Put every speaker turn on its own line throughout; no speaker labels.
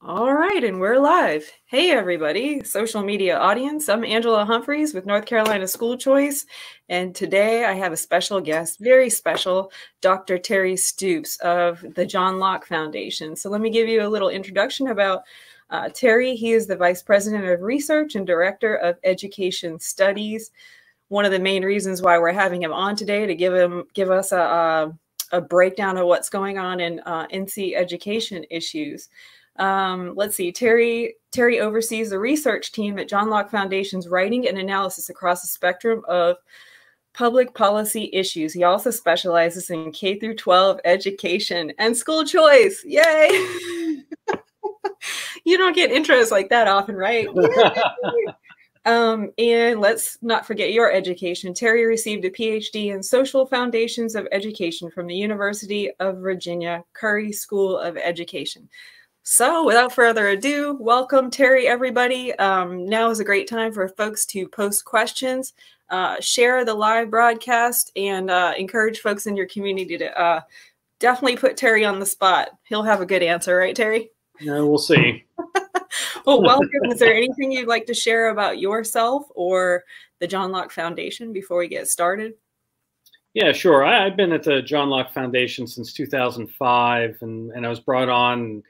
All right, and we're live. Hey, everybody, social media audience. I'm Angela Humphreys with North Carolina School Choice, and today I have a special guest, very special, Dr. Terry Stoops of the John Locke Foundation. So let me give you a little introduction about Terry. He is the Vice President of Research and Director of Education Studies. One of the main reasons why we're having him on today to give us a breakdown of what's going on in NC education issues. Let's see, Terry oversees the research team at John Locke Foundation's writing and analysis across the spectrum of public policy issues. He also specializes in K through 12 education and school choice. Yay! You don't get intros like that often, right? And let's not forget your education. Terry received a PhD in Social Foundations of Education from the University of Virginia Curry School of Education. So without further ado, welcome, Terry, everybody. Now is a great time for folks to post questions, share the live broadcast, and encourage folks in your community to definitely put Terry on the spot. He'll have a good answer, right, Terry?
Yeah, we'll see.
Well, welcome. Is there anything you'd like to share about yourself or the John Locke Foundation before we get started?
Yeah, sure. I've been at the John Locke Foundation since 2005, and I was brought on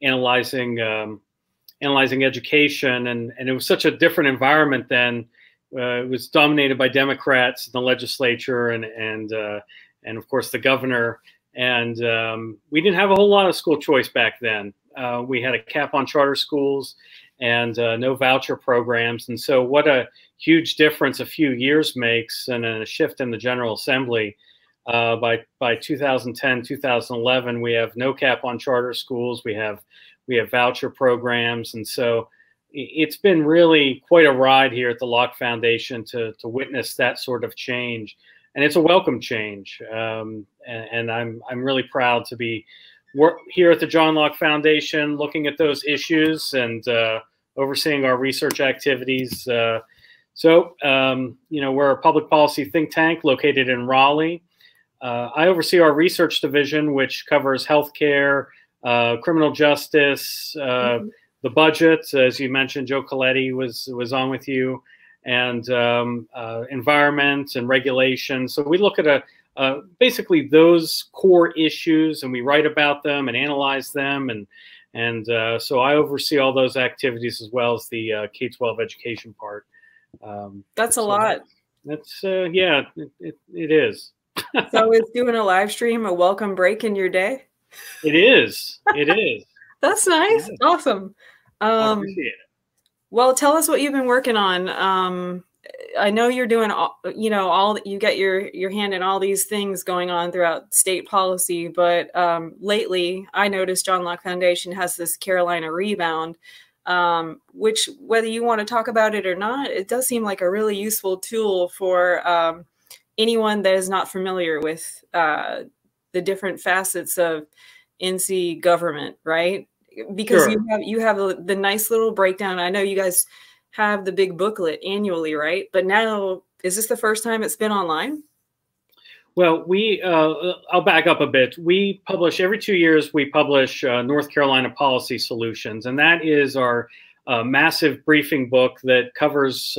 analyzing education, and it was such a different environment then. It was dominated by Democrats in the legislature and of course the governor, and we didn't have a whole lot of school choice back then. We had a cap on charter schools and no voucher programs, and so what a huge difference a few years makes, and a shift in the General Assembly. By 2010, 2011, we have no cap on charter schools. We have voucher programs, and so it's been really quite a ride here at the Locke Foundation to witness that sort of change, and it's a welcome change. And I'm really proud to be here at the John Locke Foundation, looking at those issues and overseeing our research activities. So we're a public policy think tank located in Raleigh. I oversee our research division, which covers healthcare, criminal justice, the budget, as you mentioned. Joe Coletti was on with you, and environment and regulation. So we look at basically those core issues, and we write about them and analyze them, and so I oversee all those activities as well as the K-12 education part.
That's a lot.
That's yeah, it is.
So is doing a live stream a welcome break in your day?
It is. It is.
That's nice.
Yeah.
Awesome.
I appreciate it.
Well, tell us what you've been working on. I know you're doing, you get your hand in all these things going on throughout state policy, but lately I noticed John Locke Foundation has this Carolina Rebound, which, whether you want to talk about it or not, it does seem like a really useful tool for anyone that is not familiar with the different facets of NC government, right? Because
Sure.
you have the nice little breakdown. I know you guys have the big booklet annually, right? But now, is this the first time it's been online?
Well, I'll back up a bit. We publish every 2 years. We publish North Carolina Policy Solutions, and that is our massive briefing book that covers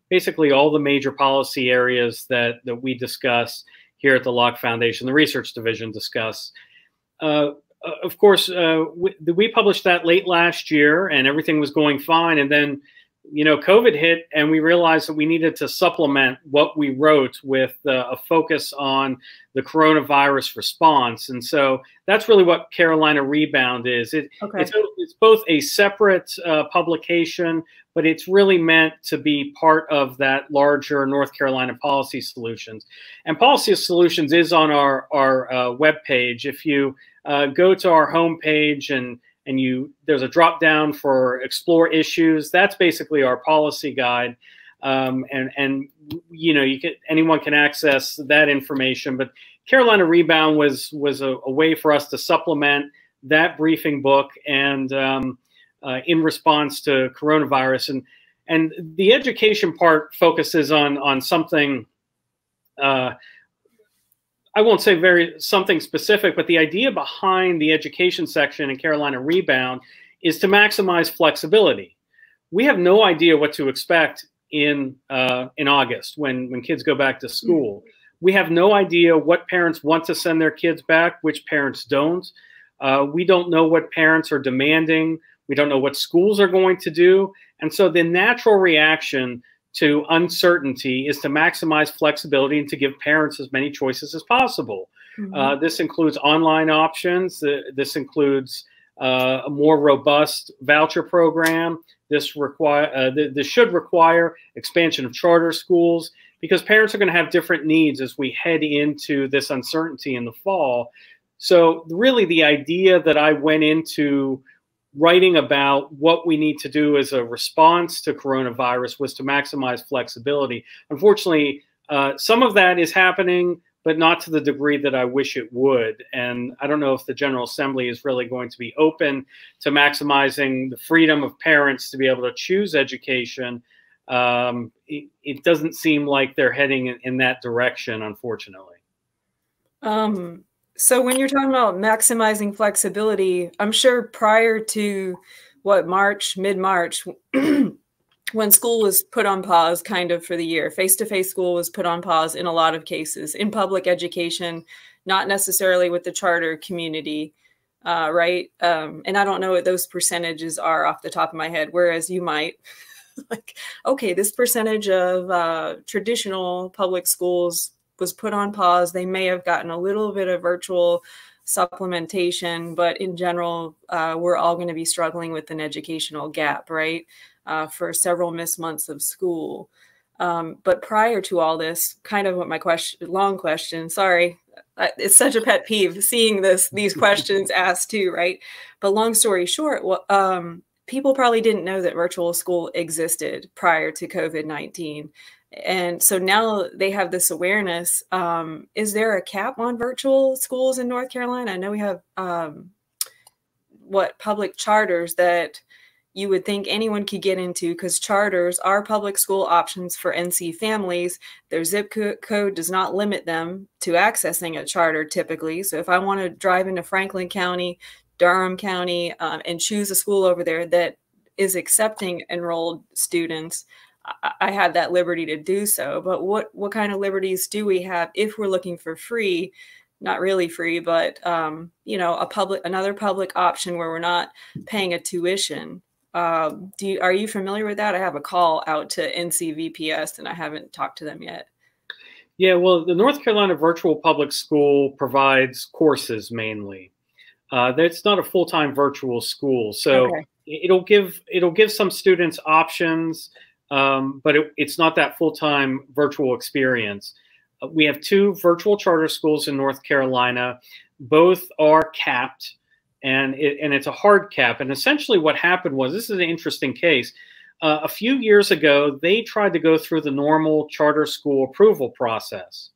basically all the major policy areas that we discuss here at the Locke Foundation, the research division discuss. Of course, we published that late last year, and everything was going fine. And then, COVID hit, and we realized that we needed to supplement what we wrote with a focus on the coronavirus response. And so that's really what Carolina Rebound is. It's both a separate publication, but it's really meant to be part of that larger North Carolina Policy Solutions. And Policy Solutions is on our webpage. If you go to our homepage and there's a drop down for explore issues, that's basically our policy guide. Anyone can access that information, but Carolina Rebound was a way for us to supplement that briefing book and in response to coronavirus, and the education part focuses on something I won't say something specific, but the idea behind the education section in Carolina Rebound is to maximize flexibility. We have no idea what to expect in August when kids go back to school. We have no idea what parents want to send their kids back, which parents don't. We don't know what parents are demanding. We don't know what schools are going to do. And so the natural reaction to uncertainty is to maximize flexibility and to give parents as many choices as possible. Mm-hmm. This includes online options. This includes a more robust voucher program. This should require expansion of charter schools, because parents are going to have different needs as we head into this uncertainty in the fall. So really the idea that I went into writing about what we need to do as a response to coronavirus was to maximize flexibility. Unfortunately, some of that is happening, but not to the degree that I wish it would. And I don't know if the General Assembly is really going to be open to maximizing the freedom of parents to be able to choose education. It doesn't seem like they're heading in that direction, unfortunately.
So when you're talking about maximizing flexibility, I'm sure prior to mid-March, when school was put on pause kind of for the year, face-to-face school was put on pause in a lot of cases in public education, not necessarily with the charter community, right? And I don't know what those percentages are off the top of my head, whereas you might. Like, okay, this percentage of traditional public schools was put on pause. They may have gotten a little bit of virtual supplementation, but in general, we're all going to be struggling with an educational gap, right? For several missed months of school. But prior to all this, kind of what my long question, sorry, it's such a pet peeve seeing these questions asked too, right? But long story short, people probably didn't know that virtual school existed prior to COVID-19. And so now they have this awareness. Is there a cap on virtual schools in North Carolina? I know we have public charters that you would think anyone could get into, because charters are public school options for NC families. Their zip code does not limit them to accessing a charter typically. So if I want to drive into Franklin County, Durham County, and choose a school over there that is accepting enrolled students, I have that liberty to do so. But what kind of liberties do we have if we're looking for free, not really free, but another public option where we're not paying a tuition? Are you familiar with that? I have a call out to NCVPS and I haven't talked to them yet.
Yeah, well, the North Carolina Virtual Public School provides courses mainly. It's not a full-time virtual school, so okay. It'll give some students options, but it's not that full-time virtual experience. We have 2 virtual charter schools in North Carolina. Both are capped, and it's a hard cap. And essentially what happened was, this is an interesting case. A few years ago, they tried to go through the normal charter school approval process.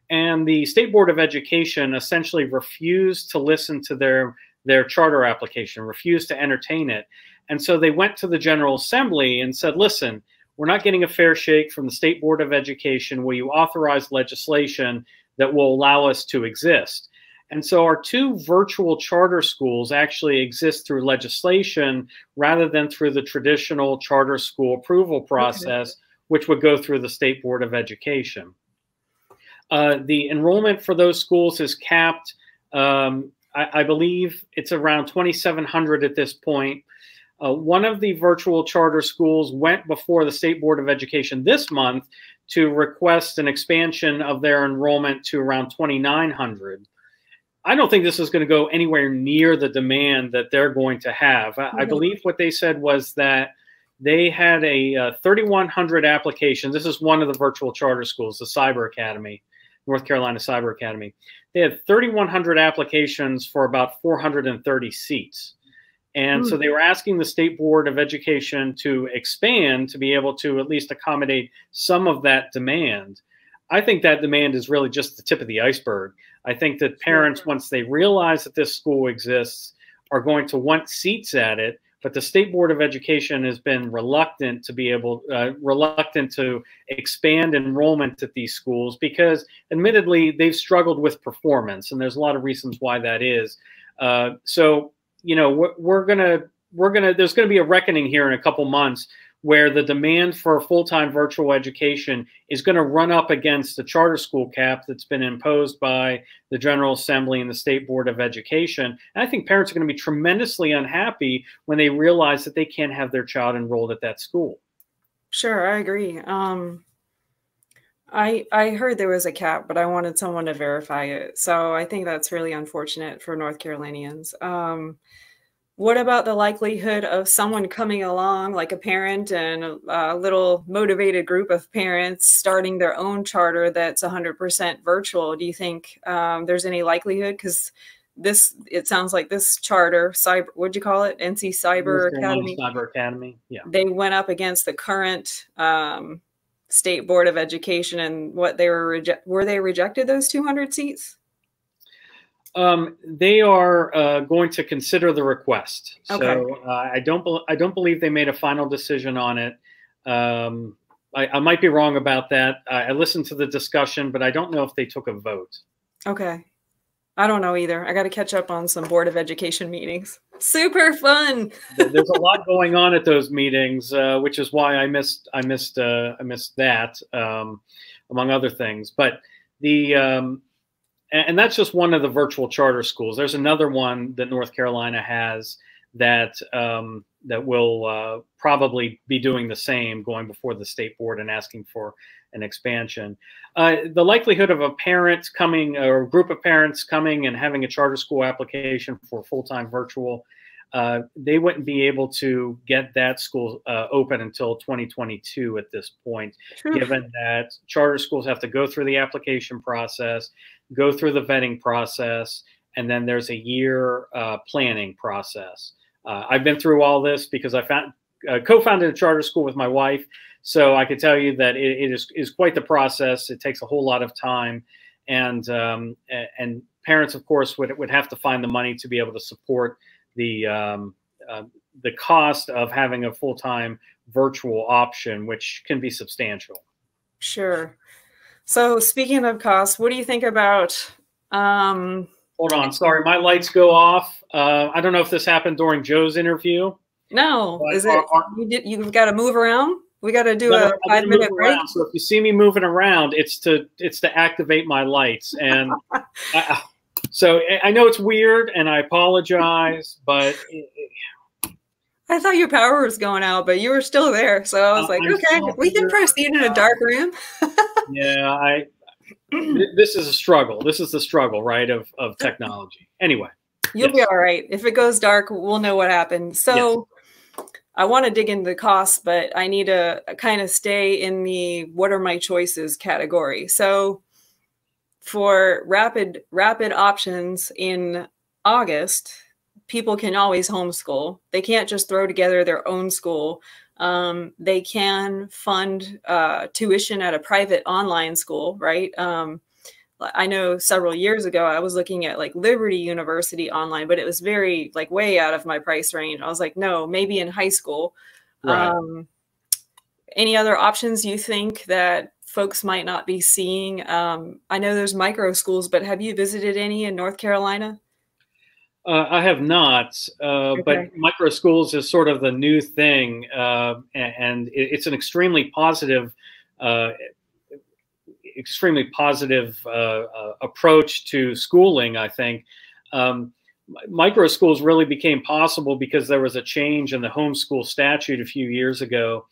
And the State Board of Education essentially refused to listen to their charter application, refused to entertain it. And so they went to the General Assembly and said, listen, we're not getting a fair shake from the State Board of Education. Will you authorize legislation that will allow us to exist? And so our 2 virtual charter schools actually exist through legislation rather than through the traditional charter school approval process, which would go through the State Board of Education. The enrollment for those schools is capped. I believe it's around 2,700 at this point. One of the virtual charter schools went before the State Board of Education this month to request an expansion of their enrollment to around 2,900. I don't think this is going to go anywhere near the demand that they're going to have. I believe what they said was that they had a 3,100 applications. This is one of the virtual charter schools, the Cyber Academy, North Carolina Cyber Academy. They had 3,100 applications for about 430 seats. And so they were asking the State Board of Education to expand to be able to at least accommodate some of that demand. I think that demand is really just the tip of the iceberg. I think that parents, once they realize that this school exists, are going to want seats at it. But the State Board of Education has been reluctant to expand enrollment at these schools because, admittedly, they've struggled with performance, and there's a lot of reasons why that is. So, we're going to there's gonna be a reckoning here in a couple months where the demand for full-time virtual education is going to run up against the charter school cap that's been imposed by the General Assembly and the State Board of Education. And I think parents are going to be tremendously unhappy when they realize that they can't have their child enrolled at that school.
Sure, I agree. I heard there was a cap, but I wanted someone to verify it. So I think that's really unfortunate for North Carolinians. What about the likelihood of someone coming along, like a parent and a little motivated group of parents starting their own charter that's 100% virtual? Do you think there's any likelihood? Because it sounds like this charter, what'd you call it? NC Cyber Academy?
Cyber Academy, yeah.
They went up against the current State Board of Education, and what they were they rejected those 200 seats?
They are going to consider the request.
Okay.
So I don't believe they made a final decision on it. I might be wrong about that. I listened to the discussion, but I don't know if they took a vote.
Okay. I don't know either. I got to catch up on some Board of Education meetings. Super fun.
There's a lot going on at those meetings, which is why I missed that, among other things. But and that's just one of the virtual charter schools. There's another one that North Carolina has that that will probably be doing the same, going before the state board and asking for an expansion. The likelihood of a parent coming, or a group of parents coming and having a charter school application for full-time virtual, they wouldn't be able to get that school open until 2022 at this point, given that charter schools have to go through the application process, go through the vetting process, and then there's a year planning process. I've been through all this because I co-founded a charter school with my wife, so I could tell you that it is quite the process. It takes a whole lot of time, and parents, of course, would have to find the money to be able to support the cost of having a full-time virtual option, which can be substantial.
Sure. So speaking of costs, what do you think about?
Hold on, sorry, my lights go off. I don't know if this happened during Joe's interview.
No, is it? You've got to move around. We got to do a 5-minute break.
So if you see me moving around, it's to activate my lights, and so I know it's weird, and I apologize, but
I thought your power was going out, but you were still there. So I was like, okay, we can proceed in a dark room.
Yeah, this is a struggle. This is the struggle, right, of technology. Anyway.
You'll be all right. If it goes dark, we'll know what happened. So yes. I want to dig into the costs, but I need to kind of stay in the what are my choices category. So for rapid options in August, people can always homeschool. They can't just throw together their own school. They can fund tuition at a private online school, right? I know several years ago, I was looking at like Liberty University online, but it was very like way out of my price range. I was like, no, maybe in high school. Right. Any other options you think that folks might not be seeing? I know there's micro schools, but have you visited any in North Carolina?
I have not, okay. But micro schools is sort of the new thing, and it's an extremely positive approach to schooling, I think. Micro schools really became possible because there was a change in the homeschool statute a few years ago,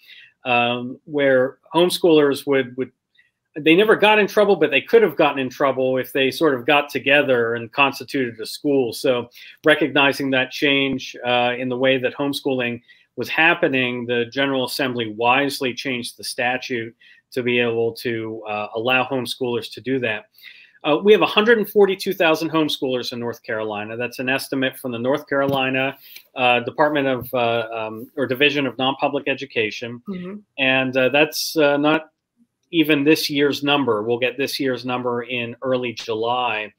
where homeschoolers they never got in trouble, but they could have gotten in trouble if they sort of got together and constituted a school. So recognizing that change in the way that homeschooling was happening, the General Assembly wisely changed the statute to be able to allow homeschoolers to do that. We have 142,000 homeschoolers in North Carolina. That's an estimate from the North Carolina Department of or Division of Non-Public Education. Mm-hmm. And that's not even this year's number. We'll get this year's number in early July.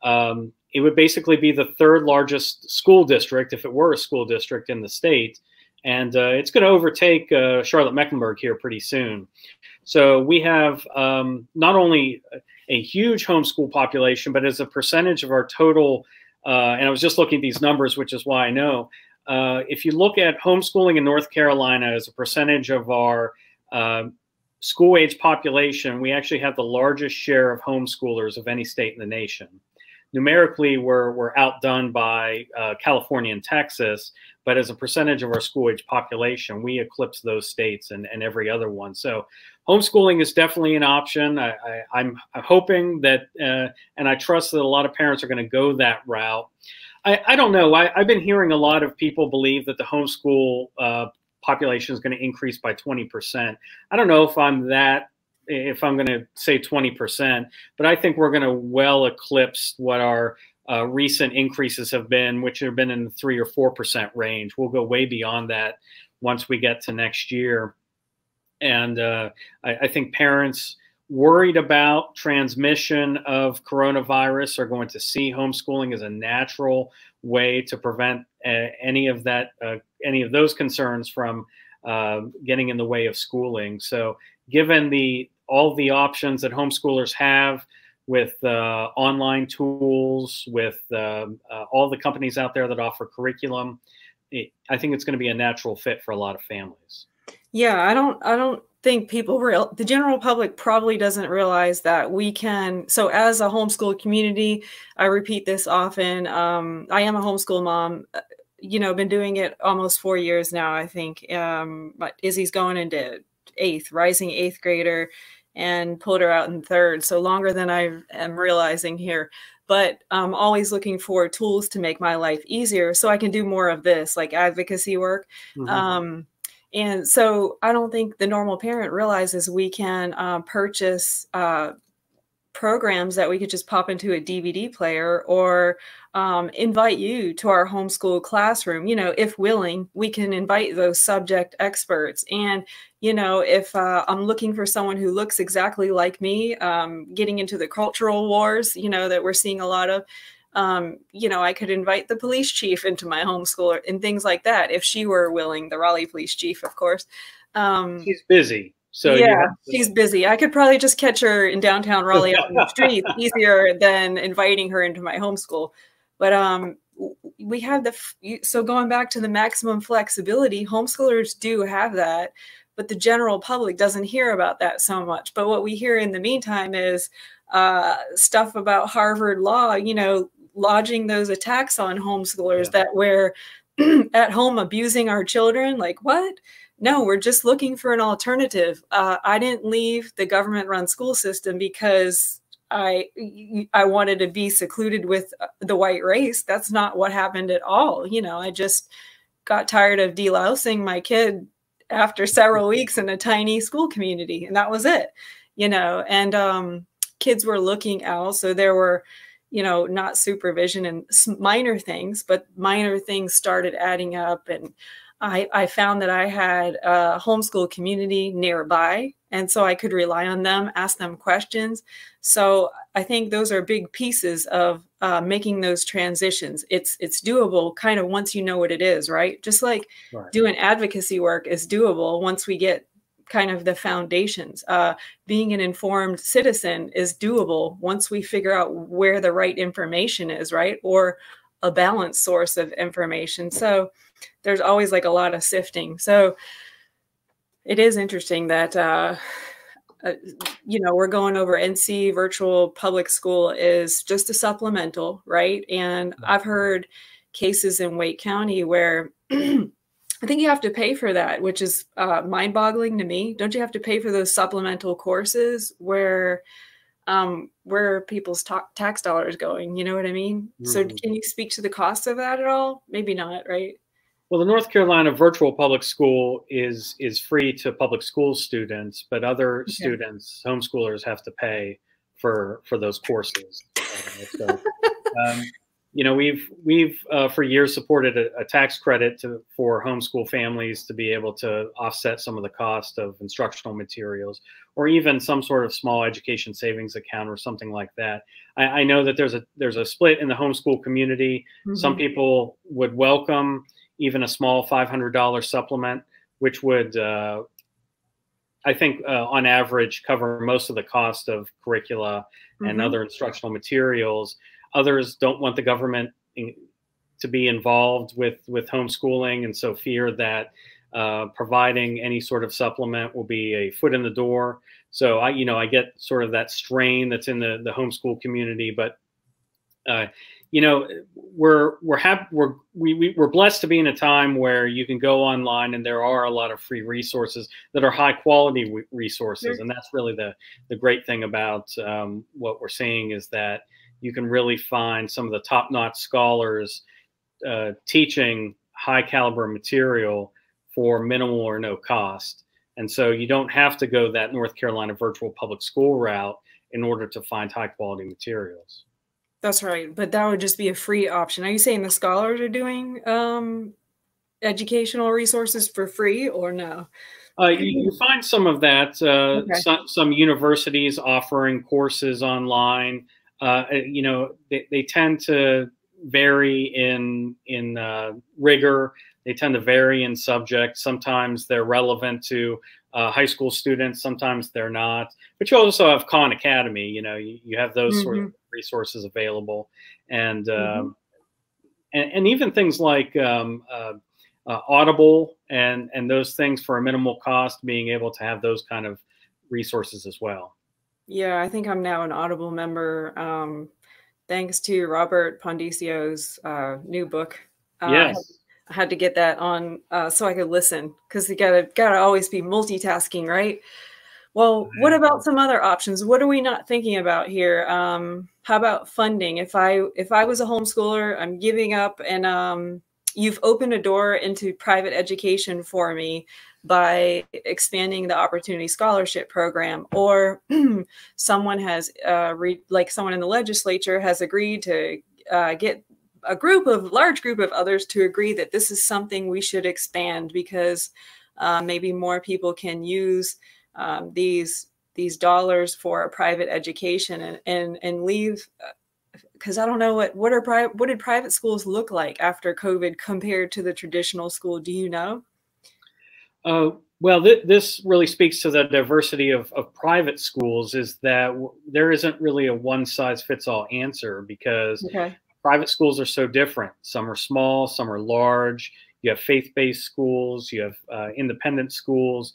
It would basically be the third largest school district, if it were a school district in the state. And it's going to overtake Charlotte-Mecklenburg here pretty soon. So we have not only a huge homeschool population, but as a percentage of our total, and I was just looking at these numbers, which is why I know, if you look at homeschooling in North Carolina as a percentage of our school age population, we actually have the largest share of homeschoolers of any state in the nation. Numerically, we're outdone by California and Texas, but as a percentage of our school age population, we eclipse those states and every other one. So homeschooling is definitely an option. I'm hoping that, and I trust that a lot of parents are going to go that route. I don't know. I've been hearing a lot of people believe that the homeschool population is going to increase by 20%. I don't know if I'm going to say 20%, but I think we're going to well eclipse what our recent increases have been, which have been in the 3 or 4% range. We'll go way beyond that once we get to next year. And I think parents worried about transmission of coronavirus are going to see homeschooling as a natural way to prevent any of those concerns from getting in the way of schooling. So given all the options that homeschoolers have with online tools, with all the companies out there that offer curriculum, I think it's going to be a natural fit for a lot of families.
Yeah, I don't think the general public probably doesn't realize that we can. So as a homeschool community, I repeat this often. I am a homeschool mom. Been doing it almost 4 years now, I think. But Izzy's going into rising eighth grader, and pulled her out in third. So longer than I am realizing here. But I'm always looking for tools to make my life easier so I can do more of this, like advocacy work. Mm-hmm. And so I don't think the normal parent realizes we can purchase programs that we could just pop into a DVD player, or invite you to our homeschool classroom. If willing, we can invite those subject experts. And, if I'm looking for someone who looks exactly like me, getting into the cultural wars, that we're seeing a lot of, I could invite the police chief into my homeschool and things like that, if she were willing, the Raleigh police chief, of course.
She's busy. So
yeah, she's busy. I could probably just catch her in downtown Raleigh on the street easier than inviting her into my homeschool. But we have so going back to the maximum flexibility, homeschoolers do have that, but the general public doesn't hear about that so much. But what we hear in the meantime is stuff about Harvard law, lodging those attacks on homeschoolers that we're at home abusing our children. Like, what? No, we're just looking for an alternative. I didn't leave the government-run school system because I wanted to be secluded with the white race. That's not what happened at all. I just got tired of delousing my kid after several weeks in a tiny school community, and that was it. And kids were looking out, so there were, not supervision and minor things, but minor things started adding up. And I found that I had a homeschool community nearby, and so I could rely on them, ask them questions. So I think those are big pieces of making those transitions. It's doable kind of once you know what it is, right? Just like doing advocacy work is doable once we get kind of the foundations. Being an informed citizen is doable once we figure out where the right information is, right? Or a balanced source of information. So there's always like a lot of sifting. So it is interesting that, we're going over NC virtual public school is just a supplemental, right? And I've heard cases in Wake County where I think you have to pay for that, which is mind-boggling to me. Don't you have to pay for those supplemental courses where people's tax dollars going? You know what I mean? Mm-hmm. So can you speak to the cost of that at all? Maybe not, right?
Well, the North Carolina virtual public school is free to public school students, but other students, homeschoolers, have to pay for those courses. We've for years supported a tax credit for homeschool families to be able to offset some of the cost of instructional materials, or even some sort of small education savings account or something like that. I know that there's a split in the homeschool community. Mm-hmm. Some people would welcome even a small $500 supplement, which would, I think, on average, cover most of the cost of curricula and other instructional materials. Others don't want the government to be involved with homeschooling, and so fear that providing any sort of supplement will be a foot in the door. So I get sort of that strain that's in the homeschool community, but we're blessed to be in a time where you can go online and there are a lot of free resources that are high quality resources. And that's really the great thing about what we're seeing, is that you can really find some of the top-notch scholars teaching high caliber material for minimal or no cost. And so you don't have to go that North Carolina virtual public school route in order to find high quality materials.
That's right. But that would just be a free option. Are you saying the scholars are doing educational resources for free, or no?
You find some of that. Okay. Some universities offering courses online. They tend to vary in rigor. They tend to vary in subject. Sometimes they're relevant to high school students. Sometimes they're not. But you also have Khan Academy. You have those sort of resources available, and even things like Audible and those things for a minimal cost, being able to have those kind of resources as well.
Yeah, I think I'm now an Audible member, thanks to Robert Pondicio's new book.
Yes.
I had to get that on so I could listen, because you gotta always be multitasking, right? Well, what about some other options? What are we not thinking about here? How about funding? If I was a homeschooler, I'm giving up, and you've opened a door into private education for me by expanding the Opportunity Scholarship Program, or someone has like someone in the legislature has agreed to get a large group of others to agree that this is something we should expand, because maybe more people can use these dollars for a private education and leave. Because I don't know what did private schools look like after COVID compared to the traditional school? Do you know?
Well, this really speaks to the diversity of private schools, is that there isn't really a one-size-fits-all answer, because private schools are so different. Some are small, some are large. You have faith-based schools, you have independent schools.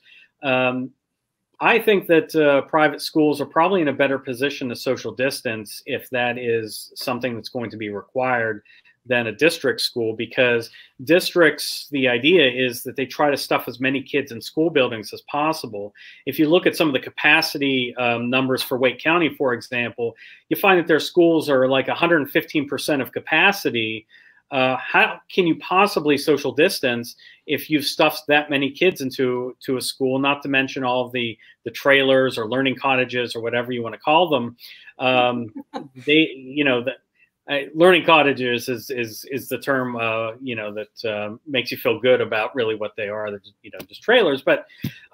I think that private schools are probably in a better position to social distance, if that is something that's going to be required, than a district school, because districts, the idea is that they try to stuff as many kids in school buildings as possible. If you look at some of the capacity numbers for Wake County, for example, you find that their schools are like 115% of capacity. How can you possibly social distance if you've stuffed that many kids into a school, not to mention all of the trailers or learning cottages or whatever you want to call them? Learning cottages is the term that makes you feel good about really what they are. They're just trailers, but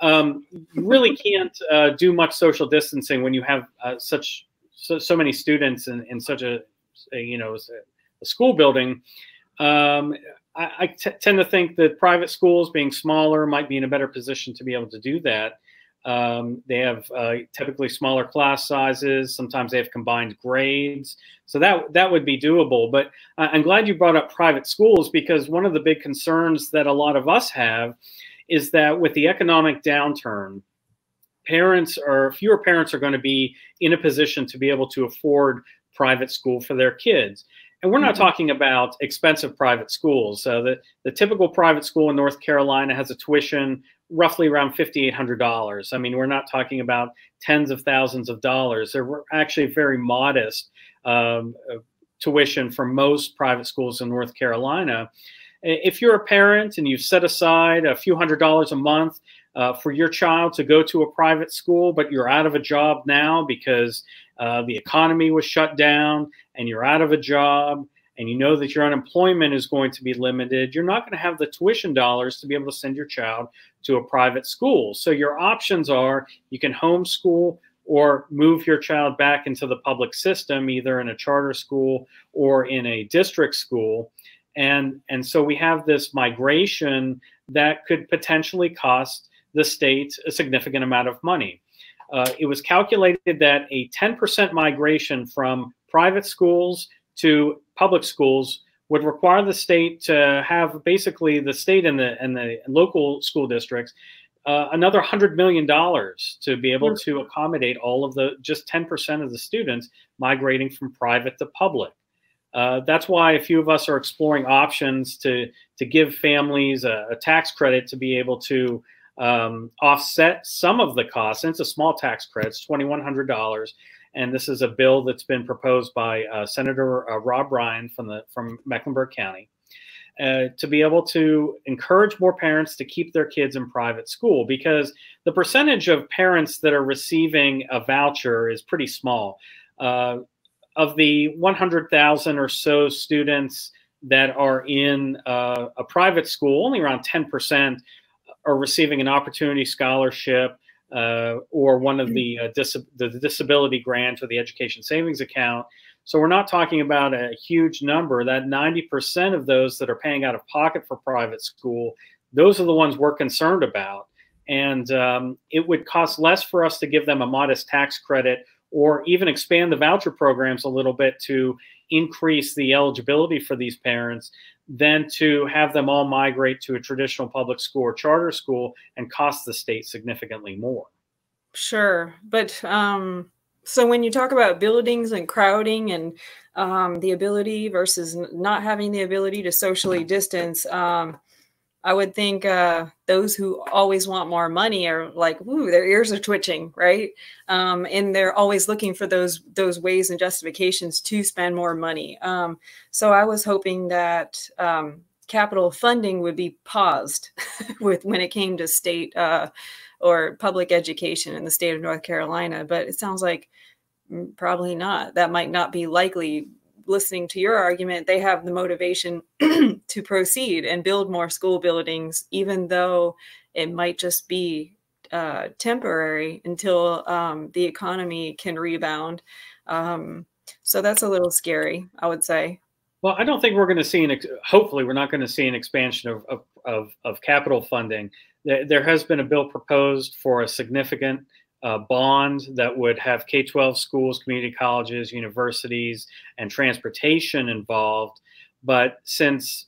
you really can't do much social distancing when you have so many students in such a school building. I tend to think that private schools, being smaller, might be in a better position to be able to do that. They have typically smaller class sizes. Sometimes they have combined grades. So that would be doable. But I'm glad you brought up private schools, because one of the big concerns that a lot of us have is that with the economic downturn, fewer parents are going to be in a position to be able to afford private school for their kids. And we're not talking about expensive private schools. So the typical private school in North Carolina has a tuition roughly around $5,800. I mean, we're not talking about tens of thousands of dollars. They're actually very modest tuition for most private schools in North Carolina. If you're a parent and you've set aside a few $100s a month for your child to go to a private school, but you're out of a job now because the economy was shut down and you're out of a job, and you know that your unemployment is going to be limited, you're not going to have the tuition dollars to be able to send your child to a private school. So your options are, you can homeschool or move your child back into the public system, either in a charter school or in a district school. And so we have this migration that could potentially cost the state a significant amount of money. It was calculated that a 10% migration from private schools to public schools would require the state to have basically the state and the local school districts another $100 million to be able to accommodate all of the just 10% of the students migrating from private to public. That's why a few of us are exploring options to give families a tax credit to be able to offset some of the costs. And it's a small tax credit, it's $2,100. And this is a bill that's been proposed by Senator Rob Ryan from Mecklenburg County. To be able to encourage more parents to keep their kids in private school, because the percentage of parents that are receiving a voucher is pretty small. Of the 100,000 or so students that are in a private school, only around 10% are receiving an opportunity scholarship or one of the disability grant or the education savings account. So we're not talking about a huge number. That 90% of those that are paying out of pocket for private school, those are the ones we're concerned about. And it would cost less for us to give them a modest tax credit or even expand the voucher programs a little bit to increase the eligibility for these parents than to have them all migrate to a traditional public school or charter school and cost the state significantly more.
Sure. But so when you talk about buildings and crowding and the ability versus not having the ability to socially distance, I would think those who always want more money are like, ooh, their ears are twitching, right? And they're always looking for those ways and justifications to spend more money. So I was hoping that capital funding would be paused when it came to state or public education in the state of North Carolina. But it sounds like probably not. That might not be likely. Listening to your argument, they have the motivation to proceed and build more school buildings, even though it might just be temporary until the economy can rebound. So that's a little scary, I would say.
Well, I don't think we're going to see hopefully we're not going to see an expansion of capital funding. There has been a bill proposed for a significant bond that would have K-12 schools, community colleges, universities, and transportation involved. But since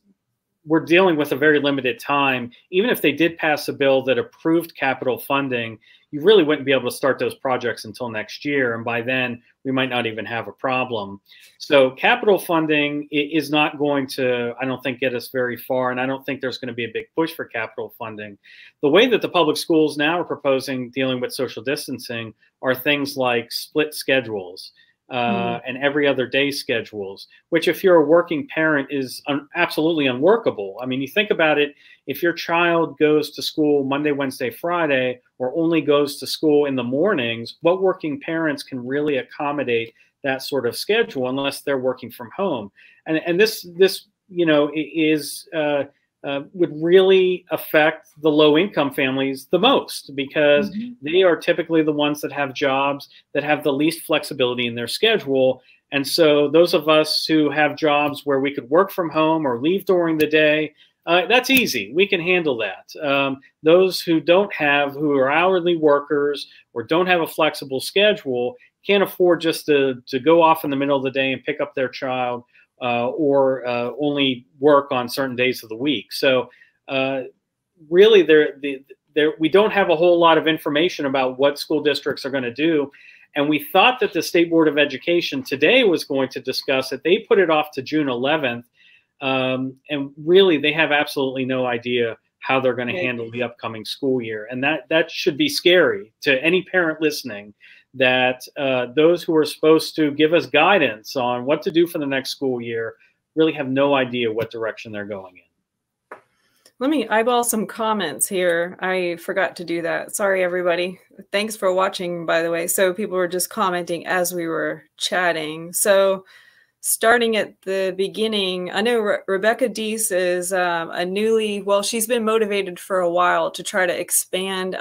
we're dealing with a very limited time, even if they did pass a bill that approved capital funding, you really wouldn't be able to start those projects until next year. And by then, we might not even have a problem. So capital funding is not going to, I don't think, get us very far. And I don't think there's going to be a big push for capital funding. The way that the public schools now are proposing dealing with social distancing are things like split schedules. And every other day schedules, which if you're a working parent is absolutely unworkable. I mean, you think about it, if your child goes to school Monday, Wednesday, Friday, or only goes to school in the mornings, what working parents can really accommodate that sort of schedule unless they're working from home? And this you know, is would really affect the low-income families the most, because they are typically the ones that have jobs that have the least flexibility in their schedule. And so those of us who have jobs where we could work from home or leave during the day, that's easy. We can handle that. Those who who are hourly workers or don't have a flexible schedule can't afford just to go off in the middle of the day and pick up their child or only work on certain days of the week. So really, we don't have a whole lot of information about what school districts are going to do. And we thought that the State Board of Education today was going to discuss it. They put it off to June 11th. And really, they have absolutely no idea how they're going to handle the upcoming school year. And that should be scary to any parent listening, that those who are supposed to give us guidance on what to do for the next school year really have no idea what direction they're going in.
Let me eyeball some comments here. I forgot to do that. Sorry, everybody. Thanks for watching, by the way. So people were just commenting as we were chatting. So starting at the beginning, I know Rebecca Deese is she's been motivated for a while to try to expand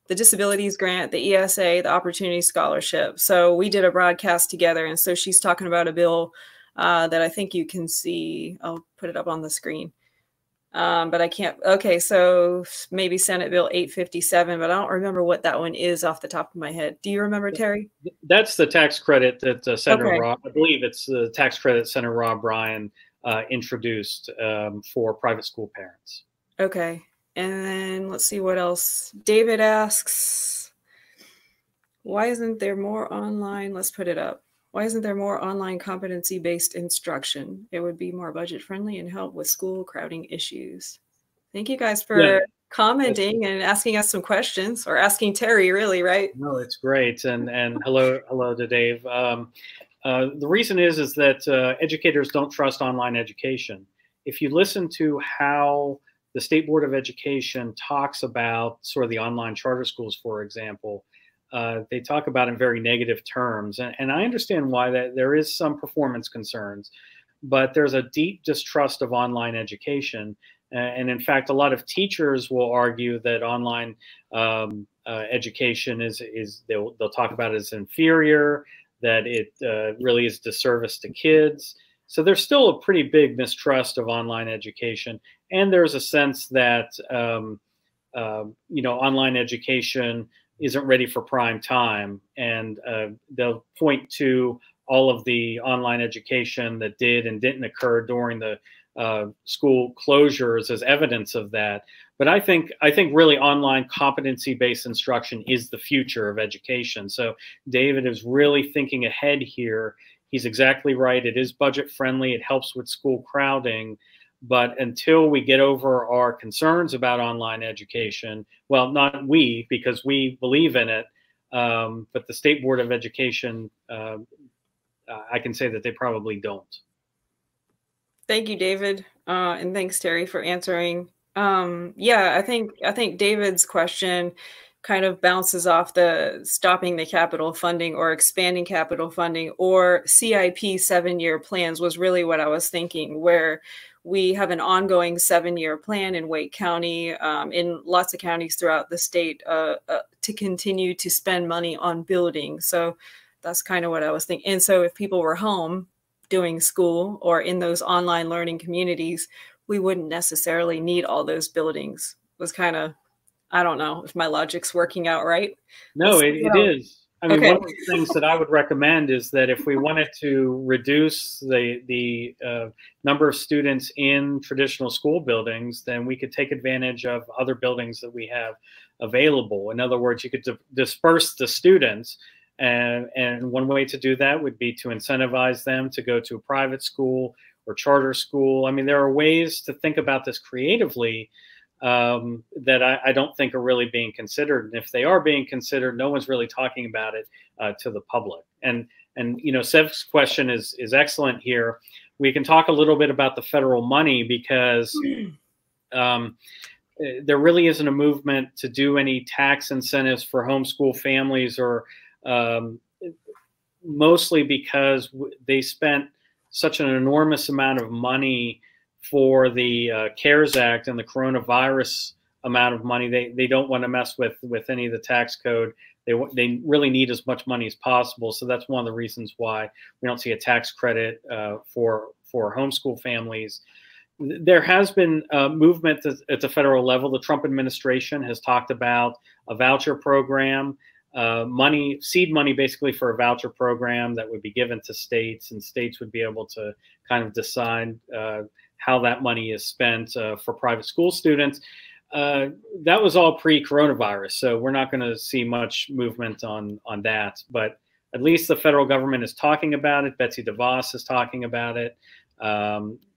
the disabilities grant, the ESA, the Opportunity Scholarship. So we did a broadcast together. And so she's talking about a bill that I think you can see. I'll put it up on the screen. But I can't. Okay, so maybe Senate Bill 857, but I don't remember what that one is off the top of my head. Do you remember, Terry?
That's the tax credit that Senator
Okay.
Rob, I believe it's the tax credit Senator Rob Ryan introduced for private school parents.
Okay. And then let's see what else. David asks, why isn't there more online? Let's put it up. Why isn't there more online competency-based instruction? It would be more budget-friendly and help with school crowding issues. Thank you guys for commenting and asking us some questions, or asking Terry, really, right?
No, it's great. And hello to Dave. The reason is that educators don't trust online education. If you listen to how the State Board of Education talks about sort of the online charter schools, for example, they talk about in very negative terms. And I understand why that there is some performance concerns, but there's a deep distrust of online education. And in fact, a lot of teachers will argue that online education they'll talk about it as inferior, that it really is disservice to kids. So there's still a pretty big mistrust of online education. And there's a sense that, online education isn't ready for prime time. And they'll point to all of the online education that did and didn't occur during the school closures as evidence of that. But I think really online competency-based instruction is the future of education. So David is really thinking ahead here. He's exactly right. It is budget friendly. It helps with school crowding. But until we get over our concerns about online education, well, not we, because we believe in it, but the State Board of Education, I can say that they probably don't.
Thank you, David, and thanks, Terry, for answering. Yeah, I think David's question kind of bounces off the stopping the capital funding or expanding capital funding or CIP 7-year plans was really what I was thinking, where we have an ongoing 7-year plan in Wake County, in lots of counties throughout the state, to continue to spend money on building. So that's kind of what I was thinking. And so if people were home doing school or in those online learning communities, we wouldn't necessarily need all those buildings. It was kind of, I don't know if my logic's working out right.
No, it is. I mean,
okay.
One of the things that I would recommend is that if we wanted to reduce the number of students in traditional school buildings, then we could take advantage of other buildings that we have available. In other words, you could disperse the students. And one way to do that would be to incentivize them to go to a private school or charter school. I mean, there are ways to think about this creatively that I don't think are really being considered. And if they are being considered, no one's really talking about it to the public. And Sev's question is excellent here. We can talk a little bit about the federal money because there really isn't a movement to do any tax incentives for homeschool families, or mostly because they spent such an enormous amount of money for the CARES Act and the coronavirus amount of money. They don't want to mess with any of the tax code. They really need as much money as possible. So that's one of the reasons why we don't see a tax credit for homeschool families. There has been movement at the federal level. The Trump administration has talked about a voucher program, seed money basically for a voucher program that would be given to states, and states would be able to kind of decide how that money is spent for private school students. That was all pre-coronavirus, so we're not going to see much movement on that. But at least the federal government is talking about it. Betsy DeVos is talking about it.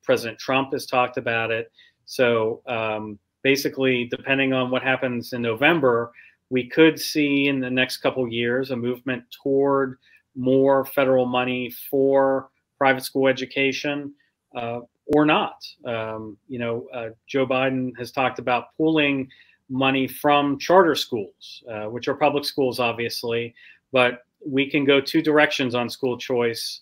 President Trump has talked about it. So basically, depending on what happens in November, we could see in the next couple of years a movement toward more federal money for private school education. Or not. Joe Biden has talked about pulling money from charter schools, which are public schools, obviously, but we can go two directions on school choice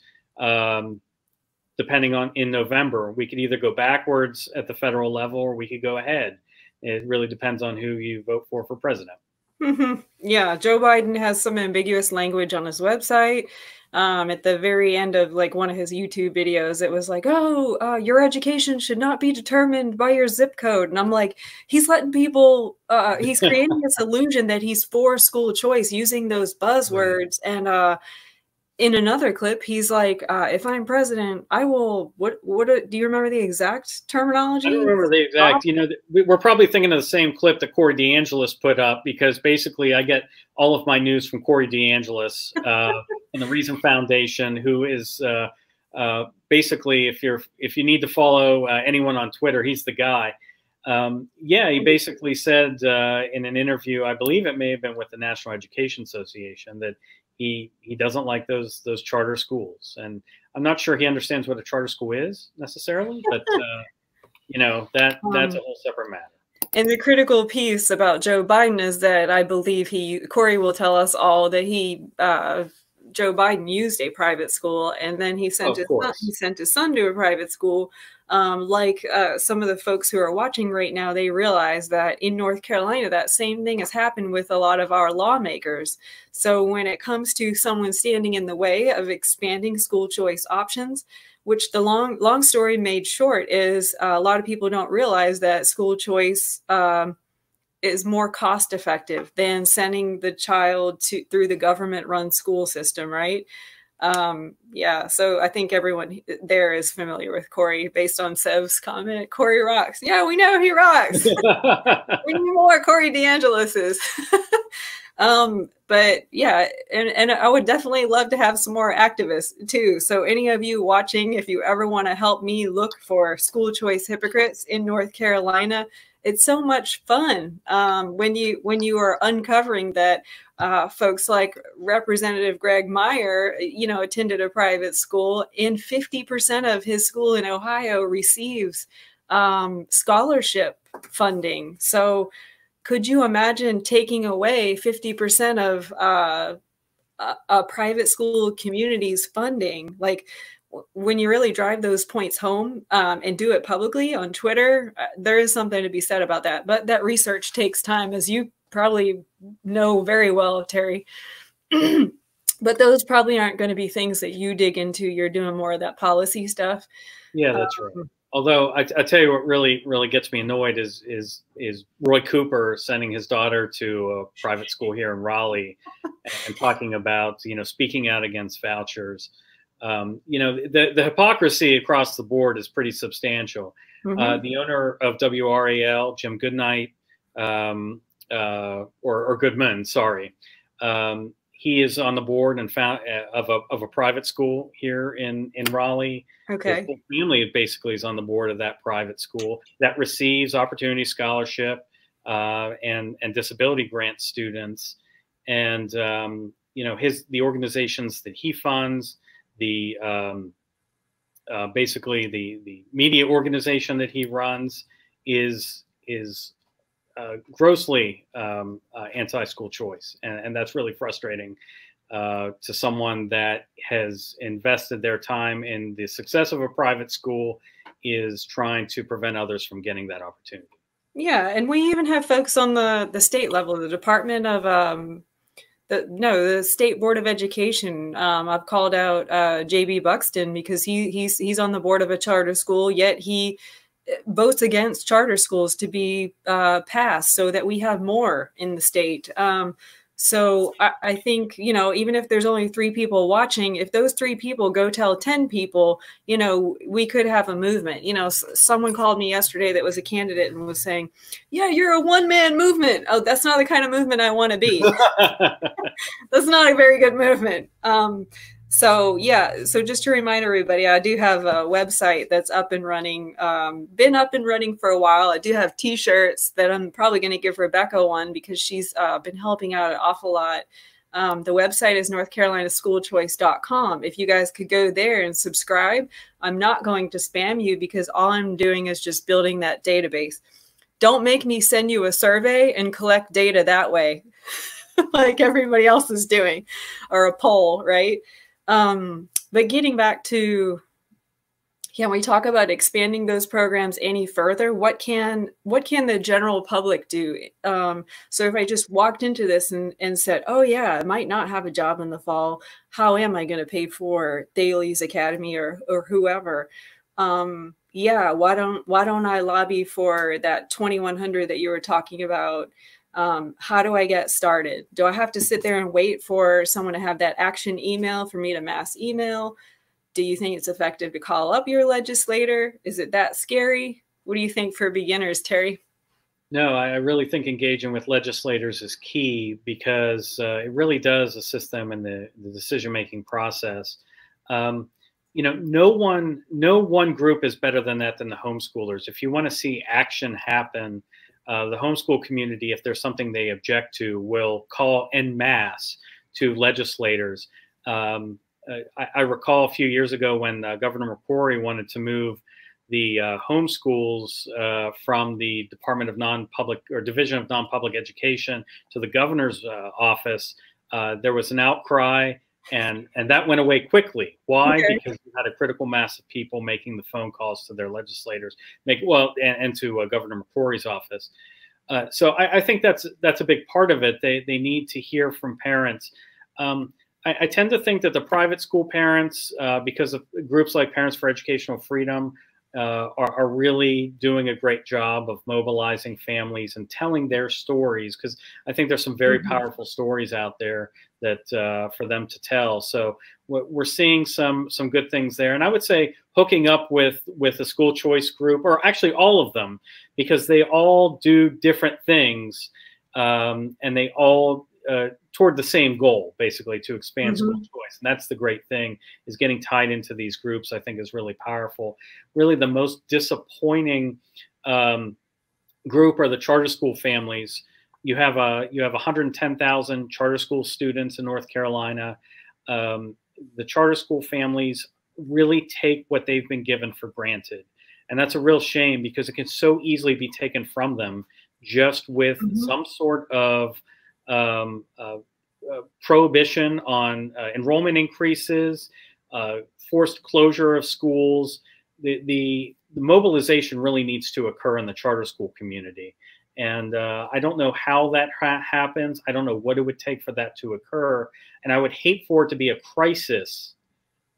depending on in November. We could either go backwards at the federal level or we could go ahead. It really depends on who you vote for president.
Mm-hmm. Yeah, Joe Biden has some ambiguous language on his website. at the very end of like one of his YouTube videos. It was like, oh, your education should not be determined by your zip code. And I'm like, he's letting people, he's creating this illusion that he's for school choice using those buzzwords. And in another clip, he's like, if I'm president, I will, do you remember the exact terminology?
I don't remember the exact, you know, we're probably thinking of the same clip that Corey DeAngelis put up, because basically I get all of my news from Corey DeAngelis and the Reason Foundation, who is basically, if you need to follow anyone on Twitter, he's the guy. Yeah, he basically said in an interview, I believe it may have been with the National Education Association, that he doesn't like those charter schools, and I'm not sure he understands what a charter school is necessarily, but you know, that's a whole separate matter.
And the critical piece about Joe Biden is that I believe Corey will tell us all that Joe Biden used a private school, and then he sent his son to a private school. Like some of the folks who are watching right now, they realize that in North Carolina, that same thing has happened with a lot of our lawmakers. So when it comes to someone standing in the way of expanding school choice options, which the long story made short is a lot of people don't realize that school choice is more cost effective than sending the child through the government run school system, right? Yeah, so I think everyone there is familiar with Corey based on Sev's comment. Corey rocks. Yeah, we know he rocks. We need more Corey DeAngelises. But yeah, and I would definitely love to have some more activists too. So any of you watching, if you ever want to help me look for school choice hypocrites in North Carolina, it's so much fun when you are uncovering that folks like Representative Greg Meyer, you know, attended a private school, and 50% of his school in Ohio receives scholarship funding. So could you imagine taking away 50% of a private school community's funding? Like, when you really drive those points home and do it publicly on Twitter, there is something to be said about that. But that research takes time, as you probably know very well, Terry. But those probably aren't going to be things that you dig into. You're doing more of that policy stuff.
Yeah, that's right. Although I tell you what really gets me annoyed is Roy Cooper sending his daughter to a private school here in Raleigh and talking about, you know, speaking out against vouchers. You know, the hypocrisy across the board is pretty substantial. Mm-hmm. The owner of WRAL, Jim Goodnight, or Goodman, sorry, he is on the board and of a private school here in Raleigh.
Okay.
His whole family basically is on the board of that private school that receives Opportunity Scholarship and disability grant students, and you know, the organizations that he funds, the basically the media organization that he runs is grossly anti-school choice, and that's really frustrating to someone that has invested their time in the success of a private school, is trying to prevent others from getting that opportunity.
Yeah, and we even have folks on the state level, the Department of the State Board of Education. I've called out JB Buxton because he's on the board of a charter school, yet he votes against charter schools to be passed so that we have more in the state. So I think, you know, even if there's only 3 people watching, if those 3 people go tell 10 people, you know, we could have a movement. You know, someone called me yesterday that was a candidate and was saying, yeah, you're a one-man movement. Oh, that's not the kind of movement I want to be. That's not a very good movement. So yeah, so just to remind everybody, I do have a website that's up and running, been up and running for a while. I do have t-shirts that I'm probably going to give Rebecca one because she's been helping out an awful lot. The website is northcarolinaschoolchoice.com. If you guys could go there and subscribe, I'm not going to spam you because all I'm doing is just building that database. Don't make me send you a survey and collect data that way like everybody else is doing, or a poll, right? But getting back to Can we talk about expanding those programs any further? What can the general public do? So if I just walked into this and said, "Oh yeah, I might not have a job in the fall. How am I going to pay for Thales Academy or whoever?" Yeah, why don't I lobby for that 2100 that you were talking about? How do I get started? Do I have to sit there and wait for someone to have that action email for me to mass email? Do you think it's effective to call up your legislator? Is it that scary? What do you think for beginners, Terry?
No, I really think engaging with legislators is key because it really does assist them in the decision-making process. Um, no one group is better than that than the homeschoolers. If you want to see action happen, the homeschool community, if there's something they object to, will call en masse to legislators. I recall a few years ago when Governor McCrory wanted to move the homeschools from the Department of Non-Public or Division of Non-Public Education to the governor's office. There was an outcry, and that went away quickly. Why?
Okay.
Because you had a critical mass of people making the phone calls to their legislators, and to Governor McCrory's office. So I think that's a big part of it. They need to hear from parents. I tend to think that the private school parents, because of groups like Parents for Educational Freedom, are really doing a great job of mobilizing families and telling their stories, because I think there's some very powerful stories out there that for them to tell. So we're seeing some good things there. And I would say hooking up with a school choice group, or actually all of them, because they all do different things, and they all toward the same goal, basically, to expand school choice. And that's the great thing, is getting tied into these groups, I think, is really powerful. Really, the most disappointing group are the charter school families. You have 110,000 charter school students in North Carolina. The charter school families really take what they've been given for granted. And that's a real shame, because it can so easily be taken from them just with some sort of prohibition on enrollment increases, forced closure of schools. The mobilization really needs to occur in the charter school community. And I don't know how that happens. I don't know what it would take for that to occur. And I would hate for it to be a crisis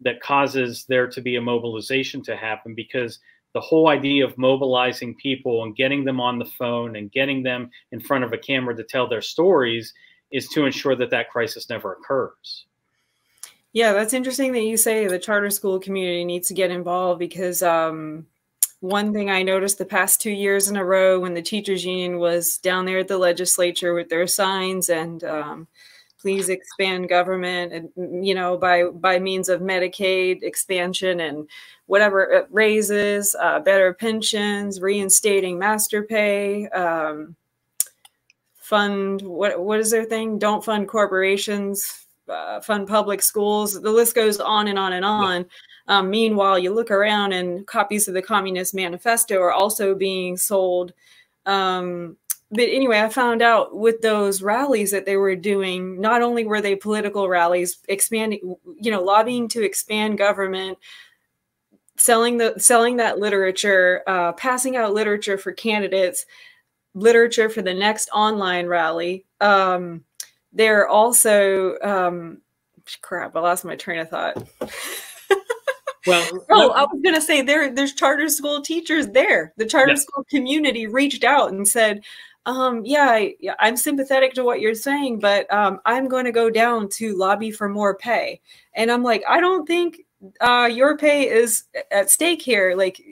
that causes there to be a mobilization to happen, because the whole idea of mobilizing people and getting them on the phone and getting them in front of a camera to tell their stories is to ensure that that crisis never occurs.
Yeah, that's interesting that you say the charter school community needs to get involved, because one thing I noticed the past 2 years in a row, when the teachers union was down there at the legislature with their signs and please expand government, and by means of Medicaid expansion and whatever, raises, better pensions, reinstating master pay, fund what is their thing? Don't fund corporations, fund public schools. The list goes on and on and on. Meanwhile, you look around and copies of the Communist Manifesto are also being sold. But anyway, I found out with those rallies that they were doing, not only were they political rallies, expanding, lobbying to expand government, selling that literature, passing out literature for candidates, literature for the next online rally. They're also, crap, I lost my train of thought. Well, I was going to say there's charter school teachers there. The charter school community reached out and said, I'm sympathetic to what you're saying, but I'm going to go down to lobby for more pay. And I'm like, I don't think your pay is at stake here. Like,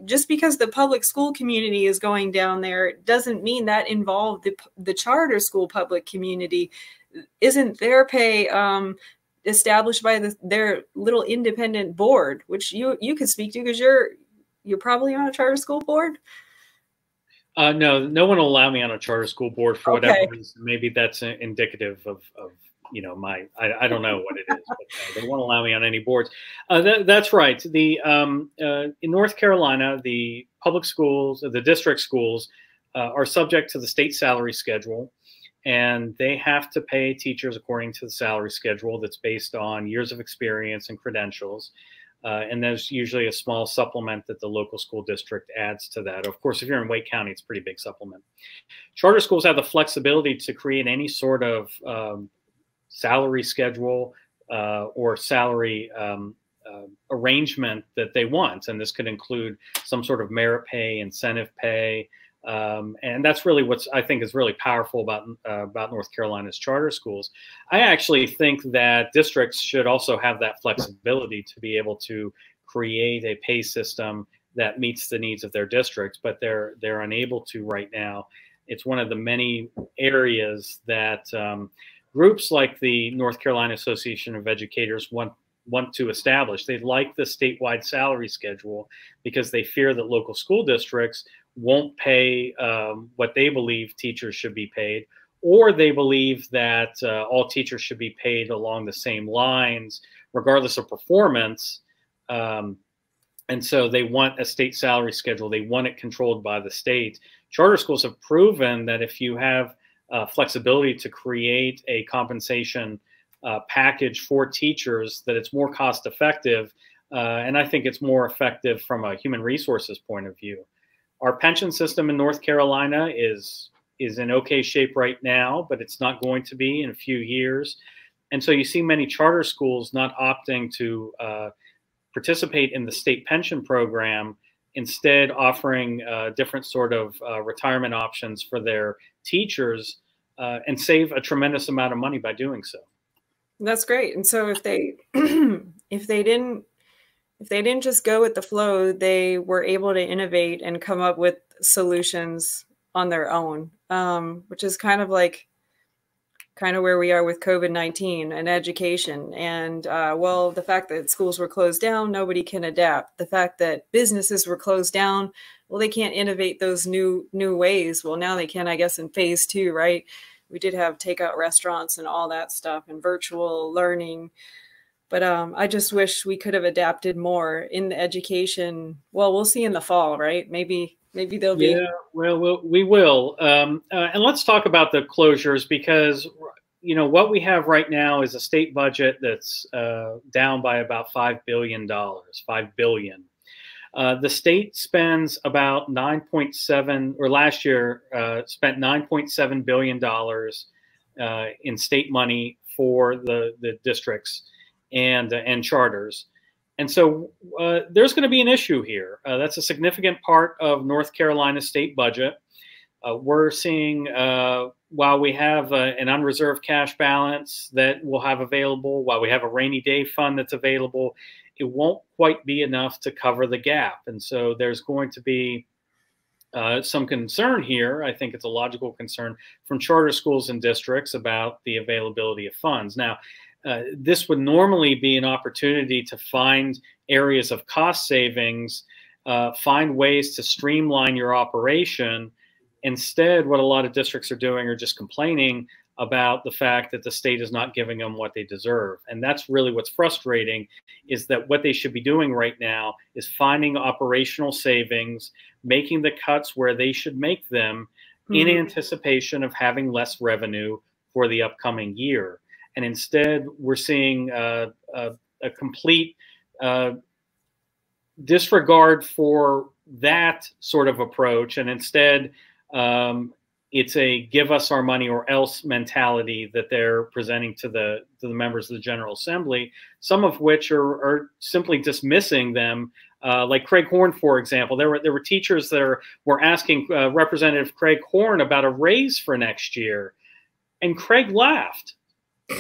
just because the public school community is going down there doesn't mean that involved the charter school public community. Isn't their pay established by their little independent board, which you could speak to, because you're probably on a charter school board?
No one will allow me on a charter school board for whatever reason. Maybe that's indicative of I don't know what it is, but they won't allow me on any boards. That's right. In North Carolina, the public schools, the district schools, are subject to the state salary schedule, and they have to pay teachers according to the salary schedule that's based on years of experience and credentials. And there's usually a small supplement that the local school district adds to that. Of course, if you're in Wake County, it's a pretty big supplement. Charter schools have the flexibility to create any sort of salary schedule or salary arrangement that they want. And this could include some sort of merit pay, incentive pay. And that's really what's, I think, is really powerful about North Carolina's charter schools. I actually think that districts should also have that flexibility to be able to create a pay system that meets the needs of their districts, but they're unable to right now. It's one of the many areas that groups like the North Carolina Association of Educators want to establish. They like the statewide salary schedule because they fear that local school districts won't pay what they believe teachers should be paid, or they believe that all teachers should be paid along the same lines, regardless of performance. And so they want a state salary schedule. They want it controlled by the state. Charter schools have proven that if you have flexibility to create a compensation package for teachers, that it's more cost effective. And I think it's more effective from a human resources point of view. Our pension system in North Carolina is in okay shape right now, but it's not going to be in a few years. And so you see many charter schools not opting to participate in the state pension program, instead offering different sort of retirement options for their teachers and save a tremendous amount of money by doing so.
That's great. And so if they if they didn't just go with the flow, they were able to innovate and come up with solutions on their own, which is kind of where we are with COVID-19 and education. And well, the fact that schools were closed down, nobody can adapt. The fact that businesses were closed down, well, they can't innovate those new ways. Well, now they can, I guess, in phase 2, right? We did have takeout restaurants and all that stuff and virtual learning. But I just wish we could have adapted more in the education. Well, we'll see in the fall, right? Maybe they'll be.
Yeah, well, we will. And let's talk about the closures, because, you know, what we have right now is a state budget that's down by about $5 billion, $5 billion. The state spends about 9.7, or last year spent $9.7 billion in state money for the districts and charters. And so there's going to be an issue here. That's a significant part of North Carolina's state budget. We're seeing, while we have an unreserved cash balance that we'll have available, while we have a rainy day fund that's available, it won't quite be enough to cover the gap. And so there's going to be some concern here. I think it's a logical concern from charter schools and districts about the availability of funds. Now, this would normally be an opportunity to find areas of cost savings, find ways to streamline your operation. Instead, what a lot of districts are doing are just complaining about the fact that the state is not giving them what they deserve. And that's really what's frustrating, is that what they should be doing right now is finding operational savings, making the cuts where they should make them in anticipation of having less revenue for the upcoming year. And instead, we're seeing a complete disregard for that sort of approach. And instead, it's a give us our money or else mentality that they're presenting to the members of the General Assembly, some of which are simply dismissing them. Like Craig Horn, for example. There were teachers that were asking Representative Craig Horn about a raise for next year. And Craig laughed.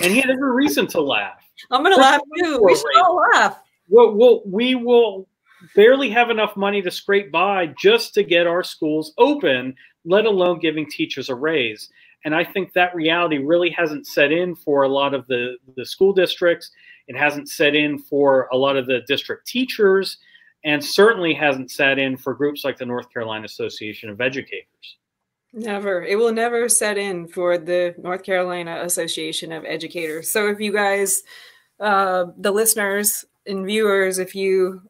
And he had every reason to laugh.
I'm going to laugh too. We should all laugh.
We will barely have enough money to scrape by just to get our schools open, let alone giving teachers a raise. And I think that reality really hasn't set in for a lot of the school districts. It hasn't set in for a lot of the district teachers, and certainly hasn't set in for groups like the North Carolina Association of Educators.
Never. It will never set in for the North Carolina Association of Educators. So if you guys, the listeners and viewers, if you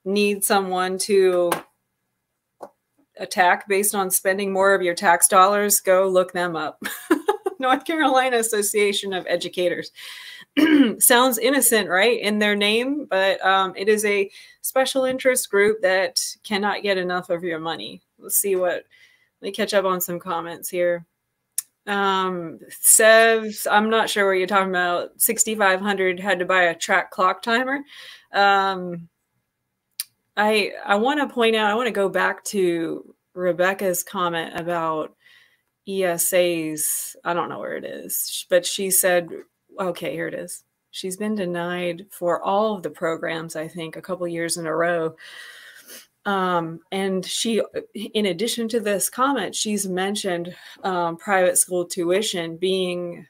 need someone to attack based on spending more of your tax dollars, go look them up. North Carolina Association of Educators. Sounds innocent, right, in their name, but it is a special interest group that cannot get enough of your money. Let's see what, let me catch up on some comments here. Sevs, I'm not sure what you're talking about. 6,500 had to buy a track clock timer. I want to point out, I want to go back to Rebecca's comment about ESAs. I don't know where it is, but she said, okay, here it is. She's been denied for all of the programs, I think, a couple years in a row. And she, in addition to this comment, she's mentioned private school tuition being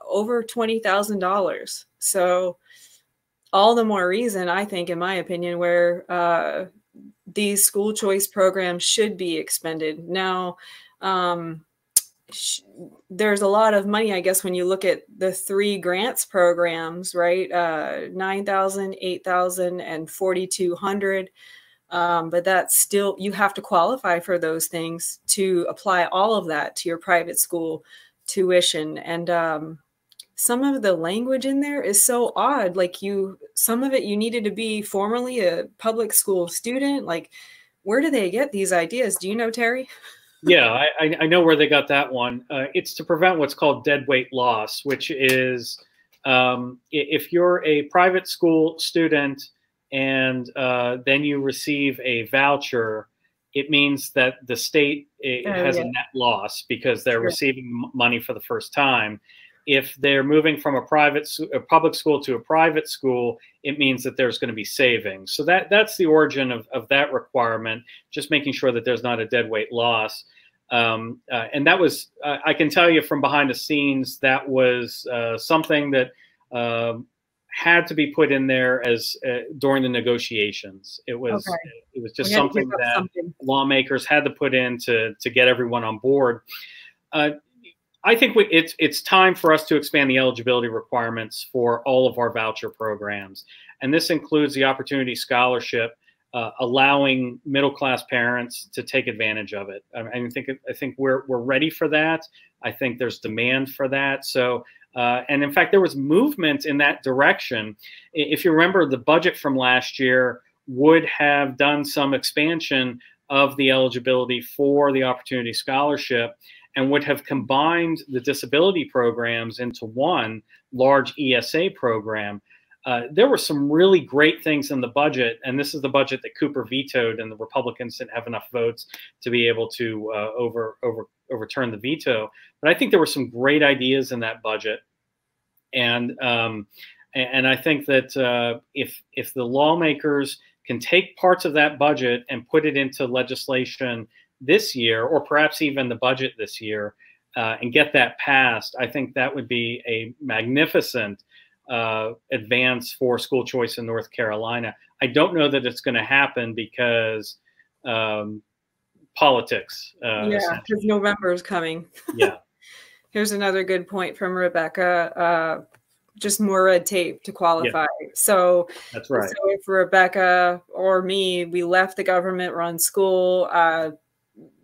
over $20,000. So all the more reason, I think, in my opinion, where these school choice programs should be expended. Now, there's a lot of money, I guess, when you look at the 3 grants programs, right? 9,000, 8,000, and 4,200. But that's still, you have to qualify for those things to apply all of that to your private school tuition. And some of the language in there is so odd. Like some of it, you needed to be formerly a public school student. Like, where do they get these ideas? Do you know, Terry?
Yeah, I know where they got that one. It's to prevent what's called deadweight loss, which is if you're a private school student and then you receive a voucher, it means that the state has a net loss because they're receiving money for the first time. If they're moving from a public school to a private school, it means that there's going to be savings. So that's the origin of that requirement, just making sure that there's not a deadweight loss. And that was, I can tell you from behind the scenes, that was something that had to be put in there as during the negotiations. It was just something that lawmakers had to put in to get everyone on board. I think it's time for us to expand the eligibility requirements for all of our voucher programs. And this includes the Opportunity Scholarship, allowing middle-class parents to take advantage of it. I think we're ready for that. I think there's demand for that. So, and in fact, there was movement in that direction. If you remember, the budget from last year would have done some expansion of the eligibility for the Opportunity Scholarship and would have combined the disability programs into one large ESA program. There were some really great things in the budget, and this is the budget that Cooper vetoed, and the Republicans didn't have enough votes to be able to overturn the veto. But I think there were some great ideas in that budget, and I think that if the lawmakers can take parts of that budget and put it into legislation this year, or perhaps even the budget this year, and get that passed, I think that would be a magnificent advance for school choice in North Carolina. I don't know that it's going to happen because politics.
Yeah, because November is coming.
Yeah.
Here's another good point from Rebecca. Just more red tape to qualify. Yeah. So
that's right.
So if Rebecca or me, we left the government-run school,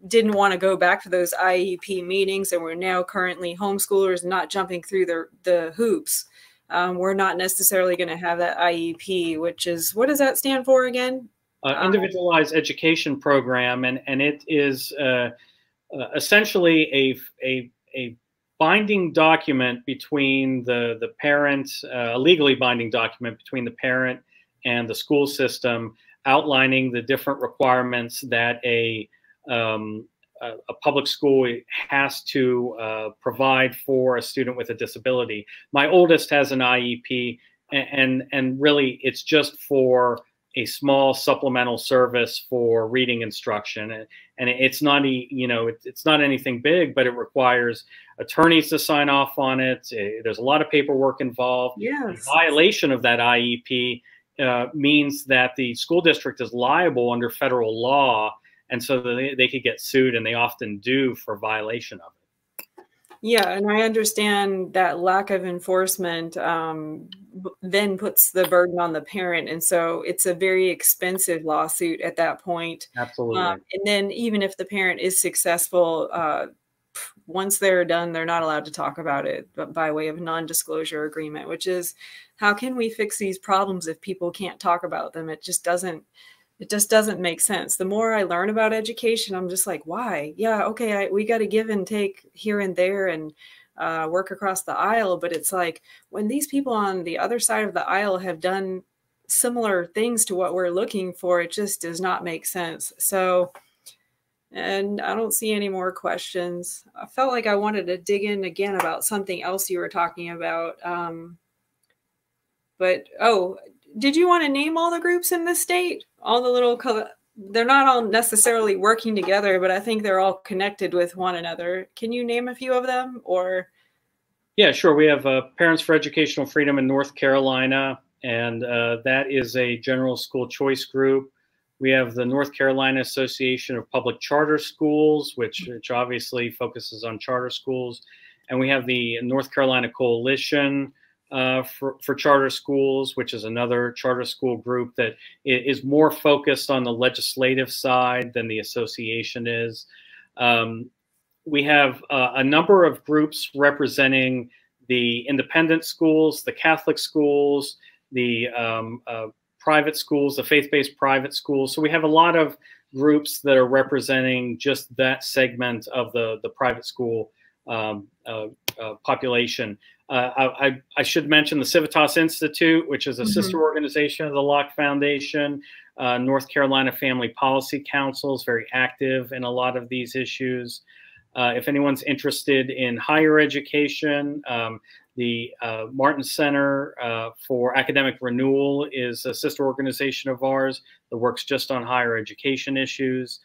didn't want to go back to those IEP meetings, and we're now currently homeschoolers, not jumping through the hoops. We're not necessarily going to have that IEP, which is, what does that stand for again?
Individualized Education Program, and it is essentially a binding document between the parent, a legally binding document between the parent and the school system, outlining the different requirements that a public school has to provide for a student with a disability. My oldest has an IEP, and really it's just for a small supplemental service for reading instruction, and it's not it's not anything big, but it requires attorneys to sign off on it. There's a lot of paperwork involved.
Yes.
The violation of that IEP means that the school district is liable under federal law. And so they could get sued, and they often do, for violation of it.
Yeah, and I understand that lack of enforcement then puts the burden on the parent. And so it's a very expensive lawsuit at that point.
Absolutely.
And then even if the parent is successful, once they're done, they're not allowed to talk about it, but by way of non-disclosure agreement, which is, how can we fix these problems if people can't talk about them? It just doesn't make sense. The more I learn about education, I'm just like, why? Yeah, okay, we got to give and take here and there and work across the aisle. But it's like, when these people on the other side of the aisle have done similar things to what we're looking for, it just does not make sense. So, and I don't see any more questions. I felt like I wanted to dig in again about something else you were talking about. But, oh, did you want to name all the groups in the state? All the little, they're not all necessarily working together, but I think they're all connected with one another. Can you name a few of them, or?
Yeah, sure. We have Parents for Educational Freedom in North Carolina, and that is a general school choice group. We have the North Carolina Association of Public Charter Schools, which obviously focuses on charter schools. And we have the North Carolina Coalition for Charter Schools, which is another charter school group that is more focused on the legislative side than the association is. We have a number of groups representing the independent schools, the Catholic schools, the private schools, the faith-based private schools. So we have a lot of groups that are representing just that segment of the private school population. I should mention the Civitas Institute, which is a sister organization of the Locke Foundation. North Carolina Family Policy Council is very active in a lot of these issues. If anyone's interested in higher education, the Martin Center for Academic Renewal is a sister organization of ours that works just on higher education issues.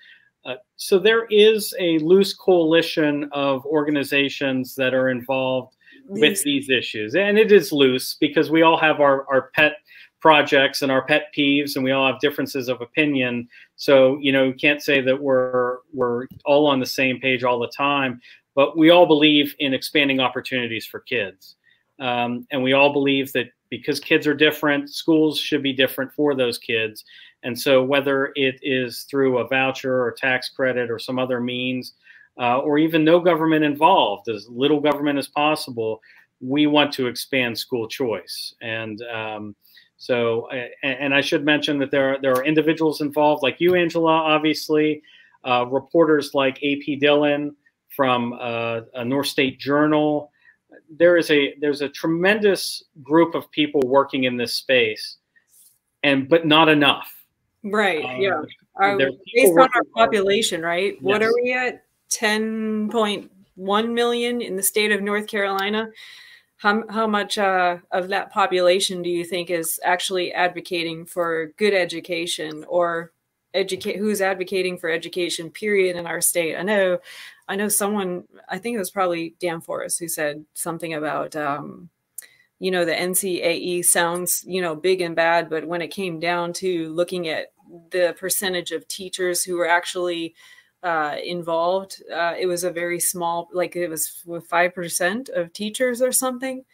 So there is a loose coalition of organizations that are involved with these issues. And it is loose because we all have our pet projects and our pet peeves, and we all have differences of opinion. So, you can't say that we're all on the same page all the time, but we all believe in expanding opportunities for kids. And we all believe that because kids are different, schools should be different for those kids. And so whether it is through a voucher or tax credit or some other means, or even no government involved, as little government as possible, we want to expand school choice. And so I should mention that there are individuals involved like you, Angela, obviously, reporters like A.P. Dillon from a North State Journal. There's a tremendous group of people working in this space, but not enough.
Right. Yeah. Based on our population, right? Yes. What are we at? 10.1 million in the state of North Carolina. How much of that population do you think is actually advocating for good education, or who's advocating for education, period, in our state? I know someone, I think it was probably Dan Forrest, who said something about, the NCAE sounds, big and bad, but when it came down to looking at the percentage of teachers who were actually involved, it was a very small, it was 5% of teachers or something.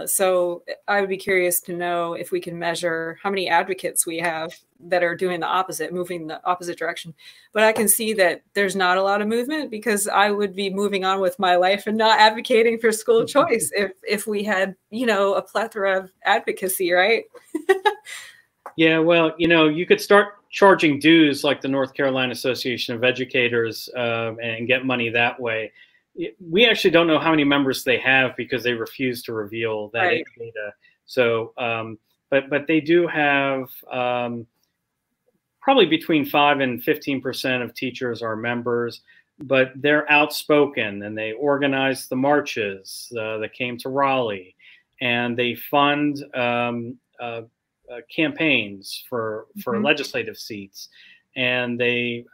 So I would be curious to know if we can measure how many advocates we have that are doing the opposite, moving the opposite direction. But I can see that there's not a lot of movement, because I would be moving on with my life and not advocating for school choice if we had, a plethora of advocacy, right?
Yeah, well, you could start charging dues like the North Carolina Association of Educators and get money that way. We actually don't know how many members they have because they refuse to reveal that data. So, but they do have probably between 5 and 15% of teachers are members, but they're outspoken and they organize the marches that came to Raleigh, and they fund campaigns for legislative seats. And they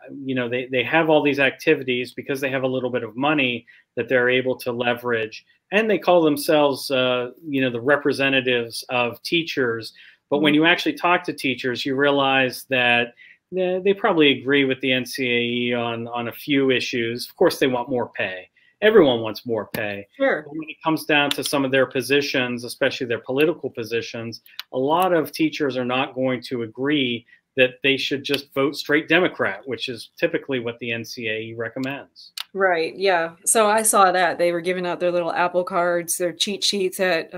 have all these activities because they have a little bit of money that they're able to leverage. And they call themselves, the representatives of teachers. But when you actually talk to teachers, you realize that they probably agree with the NCAE on a few issues. Of course, they want more pay. Everyone wants more pay.
Sure.
But when it comes down to some of their positions, especially their political positions, a lot of teachers are not going to agree that they should just vote straight Democrat, which is typically what the NCAE recommends.
Right. Yeah. So I saw that they were giving out their little Apple cards, their cheat sheets at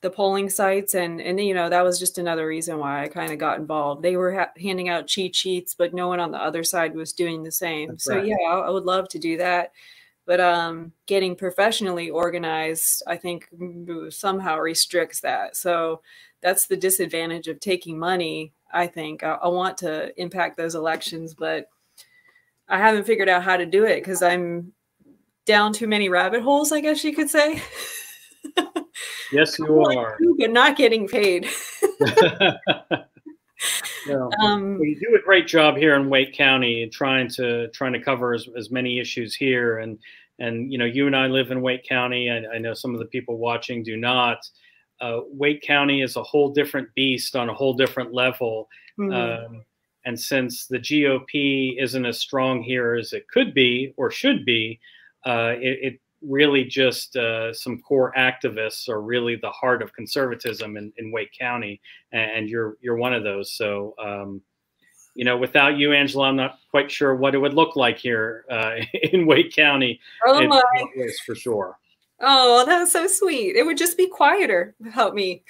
the polling sites, and you know, that was just another reason why I kind of got involved. They were handing out cheat sheets, but no one on the other side was doing the same.
That's
so
right.
Yeah, I would love to do that. But getting professionally organized, I think, somehow restricts that. So that's the disadvantage of taking money. I think I want to impact those elections, but I haven't figured out how to do it because I'm down too many rabbit holes, I guess you could say.
Yes, you are.
But not getting paid.
Well, you do a great job here in Wake County, trying to cover as many issues here. And you know, you and I live in Wake County. I know some of the people watching do not. Wake County is a whole different beast on a whole different level. Mm-hmm. And since the GOP isn't as strong here as it could be or should be, it really just some core activists are really the heart of conservatism in Wake County, and you're one of those. So, you know, without you, Angela, I'm not quite sure what it would look like here in Wake County.
Oh my!
For sure.
Oh, that's so sweet. It would just be quieter without me.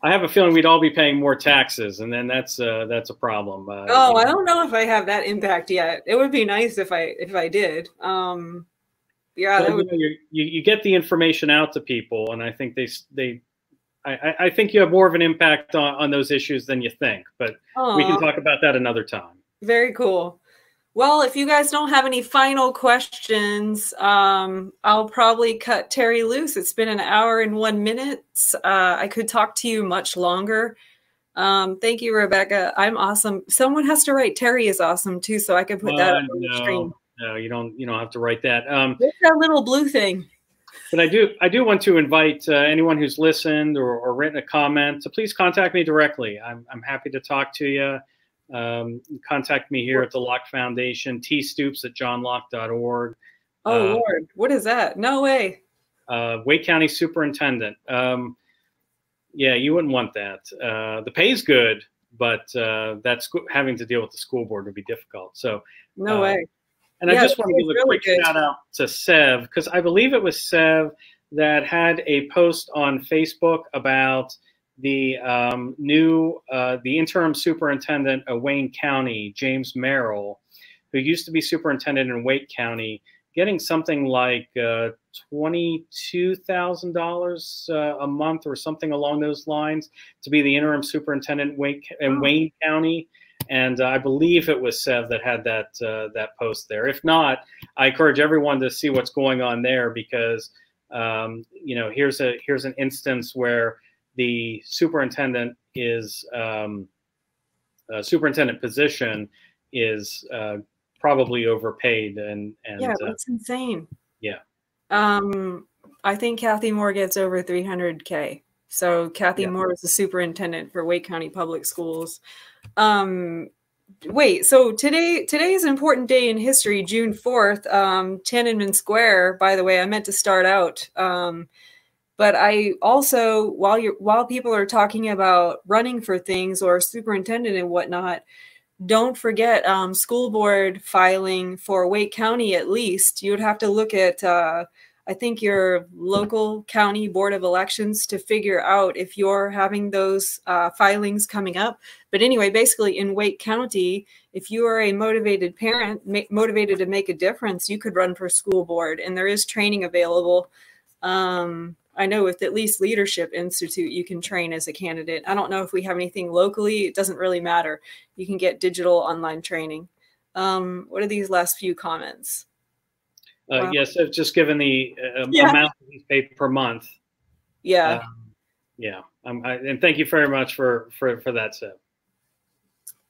I have a feeling we'd all be paying more taxes, and then that's a problem.
Oh, I don't know if I have that impact yet. It would be nice if I did. Yeah,
that would... you get the information out to people, and I think I think you have more of an impact on those issues than you think. But we can talk about that another time.
Very cool. Well, if you guys don't have any final questions, I'll probably cut Terry loose. It's been 1 hour and 1 minute. I could talk to you much longer. Thank you, Rebecca. I'm awesome. Someone has to write Terry is awesome too, so I can put that on the screen.
No, you don't have to write that.
What's that little blue thing?
But I do want to invite anyone who's listened or written a comment to please contact me directly. I'm happy to talk to you. Contact me here at the Locke Foundation, tstoops@johnlocke.org.
Oh, Lord, what is that? No way.
Wake County Superintendent. Yeah, you wouldn't want that. The pay's good, but that's having to deal with the school board would be difficult. So
no way.
And I just want to give a quick shout out to Sev, because I believe it was Sev that had a post on Facebook about the the interim superintendent of Wayne County, James Merrill, who used to be superintendent in Wake County, getting something like $22,000 a month or something along those lines to be the interim superintendent in Wayne County. And I believe it was Sev that had that post there. If not, I encourage everyone to see what's going on there, because you know, here's an instance where the superintendent superintendent position is probably overpaid, and
yeah, that's insane.
Yeah.
I think Kathy Moore gets over 300K. So Kathy Moore is the superintendent for Wake County Public Schools. Wait, so today is an important day in history, June 4th, Tiananmen Square. By the way, I meant to start out, but I also, while people are talking about running for things or superintendent and whatnot, don't forget school board filing for Wake County. At least you would have to look at I think your local county board of elections to figure out if you're having those filings coming up. But anyway, basically in Wake County, if you are a motivated parent, motivated to make a difference, you could run for school board, and there is training available. I know with at least Leadership Institute, you can train as a candidate. I don't know if we have anything locally. It doesn't really matter. You can get digital online training. What are these last few comments?
Wow. Yes, I've just given the amount that he's paid per month.
Yeah.
And thank you very much for that, Sev.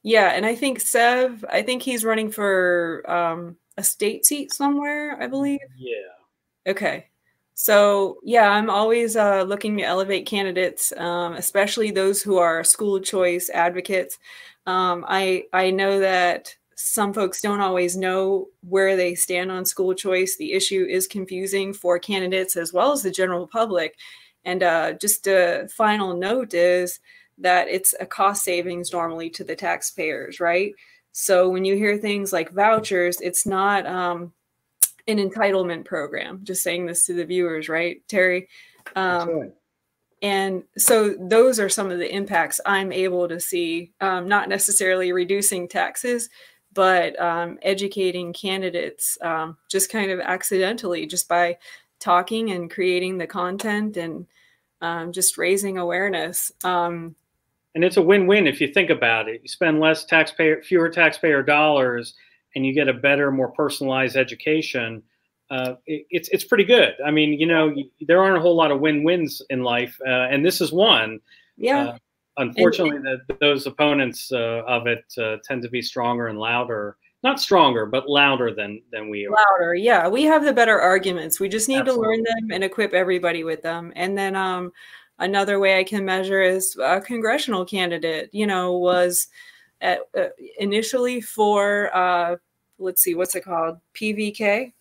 Yeah, and I think Sev, he's running for a state seat somewhere, I believe.
Yeah.
Okay. So yeah, I'm always looking to elevate candidates, especially those who are school choice advocates. I know that some folks don't always know where they stand on school choice. The issue is confusing for candidates as well as the general public. And just a final note is that it's a cost savings normally to the taxpayers, right? So when you hear things like vouchers, it's not an entitlement program. Just saying this to the viewers, right, Terry?
That's right.
And so those are some of the impacts I'm able to see, not necessarily reducing taxes, but educating candidates just kind of accidentally, just by talking and creating the content and just raising awareness.
And it's a win-win if you think about it. You spend fewer taxpayer dollars, and you get a better, more personalized education. It's pretty good. I mean, you know, there aren't a whole lot of win-wins in life, and this is one.
Yeah.
Unfortunately, those opponents of it tend to be stronger and louder. Not stronger, but louder than we are.
Louder, yeah. We have the better arguments. We just need to learn them and equip everybody with them. And then another way I can measure is a congressional candidate, you know, was initially for, let's see, what's it called? PVK?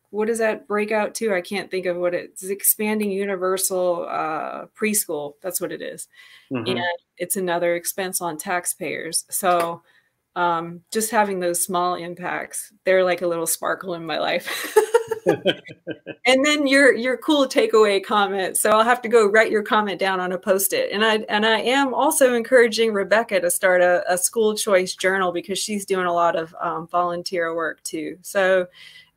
What does that break out to? I can't think of what it's expanding universal preschool. That's what it is. Mm-hmm. And it's another expense on taxpayers. So just having those small impacts, they're like a little sparkle in my life. And then your cool takeaway comment. So I'll have to go write your comment down on a Post-it. And I am also encouraging Rebecca to start a school choice journal, because she's doing a lot of volunteer work too. So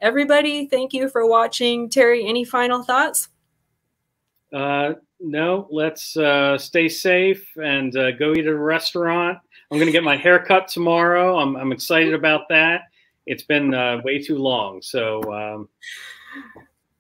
everybody, thank you for watching. Terry, any final thoughts?
No, let's stay safe and go eat at a restaurant. I'm going to get my hair cut tomorrow. I'm excited about that. It's been way too long. So,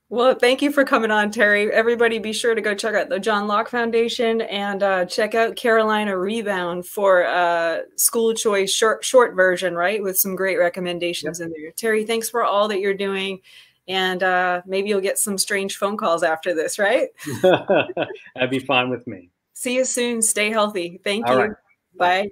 well, thank you for coming on, Terry. Everybody be sure to go check out the John Locke Foundation and check out Carolina Rebound for school choice short version, right? With some great recommendations in there. Terry, thanks for all that you're doing. And maybe you'll get some strange phone calls after this, right?
That'd be fine with me.
See you soon. Stay healthy. Thank
all
you.
Right.
Bye.